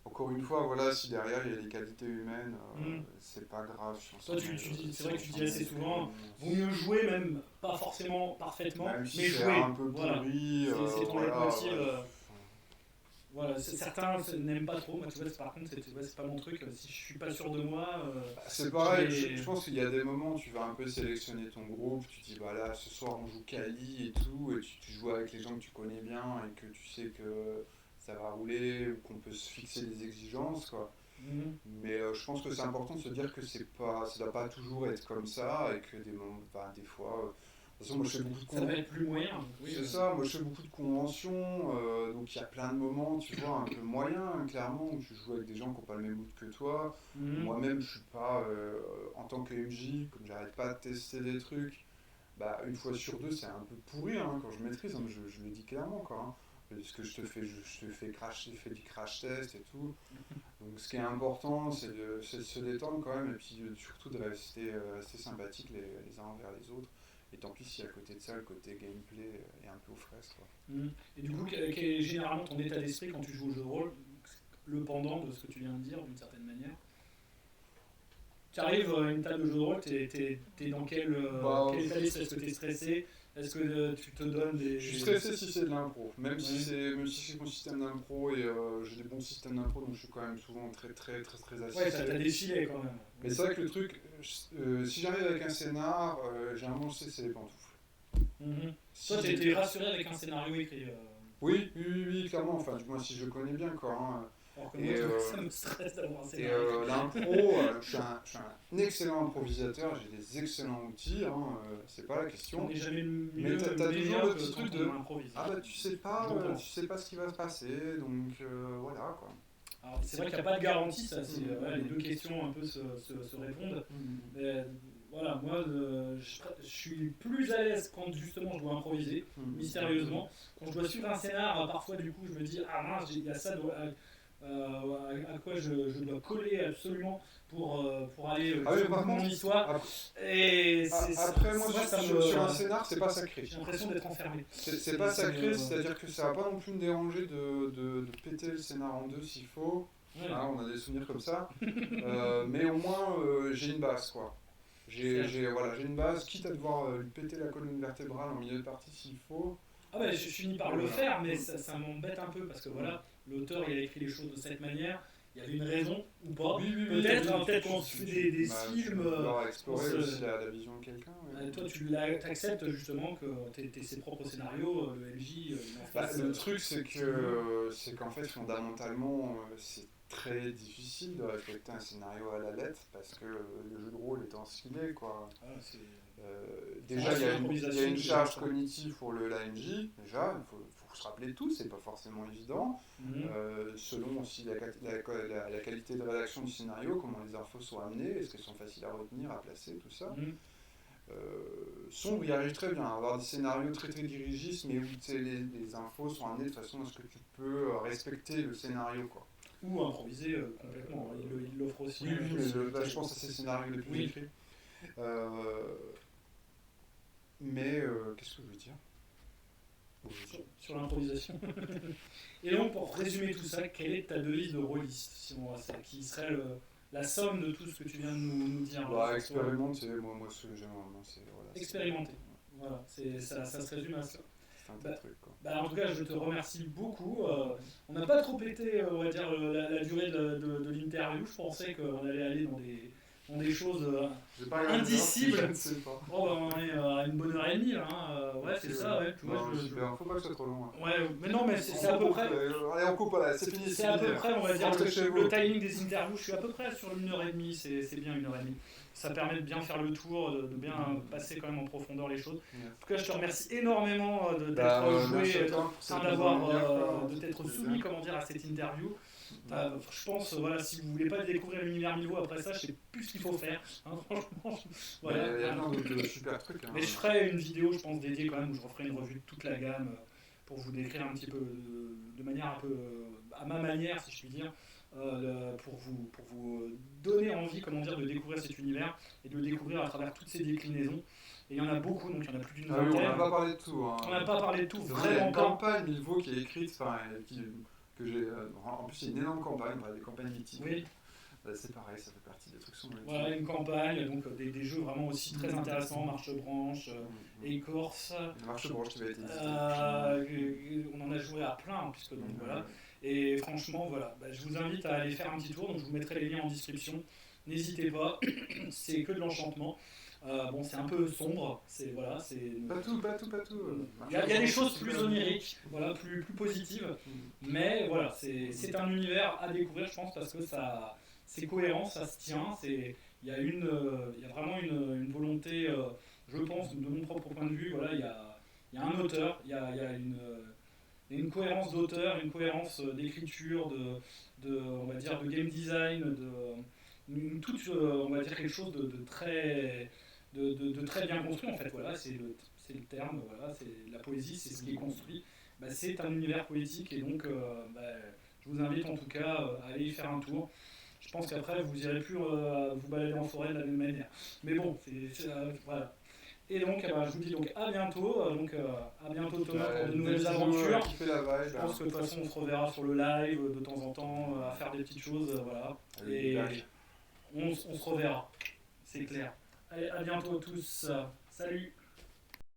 Encore une fois, voilà, si derrière il y a des qualités humaines, Mm. c'est pas grave. Si on Toi, s'en met, c'est vrai que tu si on dis assez s'en met souvent, vaut mieux jouer même pas forcément parfaitement, même si mais c'est jouer. un peu Voilà. pourri, C'est ton voilà. leitmotiv. Voilà, certains n'aiment pas trop. Moi, tu vois, par contre, c'est pas mon truc. Si je suis pas sûr de moi, C'est pareil, je vais- je pense qu'il y a des moments où tu vas un peu sélectionner ton groupe, tu dis bah là ce soir on joue Kali et tout, et tu joues avec les gens que tu connais bien et que tu sais que ça va rouler ou qu'on peut se fixer des exigences quoi. Mhm. Mais je pense que c'est important de se dire que ça doit pas toujours être comme ça et que des fois. De toute façon, moi je fais beaucoup de ça va être plus moyen. Donc, oui, c'est ça, moi je fais beaucoup de conventions, donc il y a plein de moments, tu vois, un peu moyens, clairement, où tu joues avec des gens qui n'ont pas le même mood que toi. Mhm. Moi-même, je suis pas, en tant que MJ, comme j'arrête pas de tester des trucs, bah une fois sur deux, c'est un peu pourri hein, quand je maîtrise, hein, je le dis clairement, quoi. Hein. Parce que je te fais crash, je fais du crash test et tout. Donc ce qui est important, c'est de se détendre quand même, et puis surtout de rester assez sympathique les uns envers les autres. Et tant pis si à côté de ça, le côté gameplay est un peu aux fraises, quoi. Mhm. Et du coup, quel est généralement ton état d'esprit quand tu joues au jeu de rôle? Le pendant de ce que tu viens de dire, d'une certaine manière. Tu arrives à une table de jeu de rôle, t'es dans quel état d'esprit? Est-ce que t'es stressé? Est-ce que tu te donnes des. Je suis stressé si c'est de l'impro, même si Ouais. même si c'est mon système d'impro et j'ai des bons systèmes d'impro, donc je suis quand même souvent très Ouais, t'as assisté. défilé quand même. Mais c'est vrai que le truc, si j'arrive avec un scénar, généralement je sais que c'est les pantoufles. Mhm. Si Toi, j'ai- t'es rassuré avec un scénario écrit. oui, clairement, enfin du moins si je connais bien quoi. Hein. Alors que Et, moi, ça me stresse d'avoir un Et scénario écrit. l'impro, je suis un excellent improvisateur, j'ai des excellents outils, hein, c'est pas la On question. n'est jamais Mais mieux, t'as meilleur toujours le que petit quand truc de on improvise. ah bah J'entends. tu sais pas ce qui va se passer, donc voilà quoi. Alors, c'est vrai qu'il n'y a pas de garantie, ça, ouais, les deux questions un peu se répondent. Mais voilà, moi, je suis plus à l'aise quand justement je dois improviser, mystérieusement. Quand je dois suivre un scénar, parfois du coup je me dis, ah mince, il y a ça à quoi je dois coller absolument pour aller Ah oui, jusqu'au bout par de mon contre, histoire. après, Et après moi ça sur un scénar, c'est pas sacré. j'ai l'impression d'être enfermé. C'est pas sacré, c'est-à-dire que ça va pas non plus me déranger de péter le scénar en deux s'il faut. Ouais. Hein, on a des souvenirs comme ça. Mais au moins, j'ai une base, quoi. Voilà, j'ai une base, quitte à devoir lui péter la colonne vertébrale en milieu de partie s'il faut. Ah bah, je finis par le faire, mais ça m'embête un peu parce que voilà, l'auteur il a écrit les choses de cette manière. Il y avait une raison ou pas. Peut-être qu'on se fait des films. Alors, explorer on se- aussi la vision de quelqu'un. Ouais. Toi, tu acceptes justement que t'aies ses propres scénarios, le MJ, il en Bah, fasse. le truc, c'est qu'en fait, fondamentalement, c'est très difficile de respecter un scénario à la lettre parce que le jeu de rôle étant ce qu'il est, quoi. Voilà, c'est... Déjà, il y a une l'improvisation qui charge est- cognitive pour l'AMJ, déjà, faut se rappeler de tout, c'est pas forcément évident. Mhm. Selon aussi la qualité de rédaction du scénario, comment les infos sont amenées, est-ce qu'elles sont faciles à retenir, à placer, tout ça. Mhm. Sombre y arrive très bien, avoir des scénarios très très dirigistes, mais où tu sais, les infos sont amenées de façon à ce que tu peux respecter le scénario, quoi. Ou improviser complètement. Il l'offre aussi. Oui, oui, mais là, je pense à ces scénarios les plus Oui. écrits. Qu'est-ce que je veux dire? Sur l'improvisation. Et donc, pour résumer tout ça, quelle est ta devise de rôliste, Simon Rassa, qui serait la somme de tout ce que tu viens de nous dire Bah, là, ce soir? expérimenter, moi ce que j'aime vraiment, c'est voilà, Expérimenter. Voilà, ça se résume à ça. c'est un Bah, truc, quoi. En tout cas, je te remercie beaucoup. On n'a pas trop pété, on va dire, la durée de l'interview. Je pensais qu'on allait aller dans des choses J'ai pas regardé indicibles. l'heure, je ne sais pas. Oh, bah, on est à une bonne heure et demie là. Hein. Ouais, c'est ça, ouais. Tu vois, Non, super, faut pas que ce soit trop long. Hein. Ouais, mais non, mais c'est à peu près. Allez, on coupe, voilà, c'est fini. C'est à peu près, on va dire, Rentrez chez le vous. timing des interviews. Je suis à peu près sur 1h30, c'est bien 1h30. Ça permet de bien faire le tour, de bien passer quand même en profondeur les choses. Yes. En tout cas, je te remercie énormément d'être Merci joué, à toi pour cette mise en d'avoir, lumière, quoi. de t'être soumis, comment dire, à cette interview. Je pense, voilà, si vous voulez pas découvrir l'univers Milvaux après ça, je sais plus ce qu'il faut faire. Hein, franchement, voilà. Il y a plein de super trucs. Hein. Mais je ferai une vidéo, je pense, dédiée quand même, où je referai une revue de toute la gamme pour vous décrire un petit peu de manière un peu à ma manière, si je puis dire, pour vous donner envie, comment dire, de découvrir cet univers et de le découvrir à travers toutes ces déclinaisons. Et il y en a beaucoup, donc il y en a plus d'une Ah oui, on vingtaine. n'a pas parlé de tout. Hein. On n'a pas parlé de tout, C'est vrai, il y a vraiment une pas. campagne Milvaux qui est écrite, enfin, que j'ai. En plus, il y a une énorme campagne, on a des campagnes mythiques. Oui. C'est pareil, ça fait partie des trucs sur les Voilà, une campagne, donc des jeux vraiment aussi très intéressants, Marche-Branche, Écorce. Marche-Branche qui va être édité. On en a joué à plein, puisque donc voilà. Et franchement, voilà, je vous invite à aller faire un petit tour, donc je vous mettrai les liens en description. N'hésitez pas, c'est que de l'enchantement. Bon, c'est un peu sombre, c'est voilà, c'est. Pas tout. Il y a des choses plus oniriques, voilà, plus positives, mais voilà, c'est un univers à découvrir, je pense, parce que ça, c'est cohérent, ça se tient, il y a vraiment une volonté, je pense, de mon propre point de vue, voilà, il y a un auteur, il y a une cohérence d'auteur, une cohérence d'écriture, on va dire, de game design, on va dire quelque chose de très bien construit en fait. Voilà, c'est le terme. Voilà, c'est la poésie, c'est ce qui est construit. C'est un univers poétique et donc je vous invite en tout cas à aller y faire un tour. Je pense qu'après vous irez plus vous balader en forêt de la même manière. Mais bon, voilà. Et donc, je vous dis donc à bientôt. À bientôt Thomas pour de nouvelles aventures. Je pense que de toute façon on se reverra sur le live de temps en temps à faire des petites choses, voilà. Et on se reverra, c'est clair. Allez, à bientôt tous. Salut.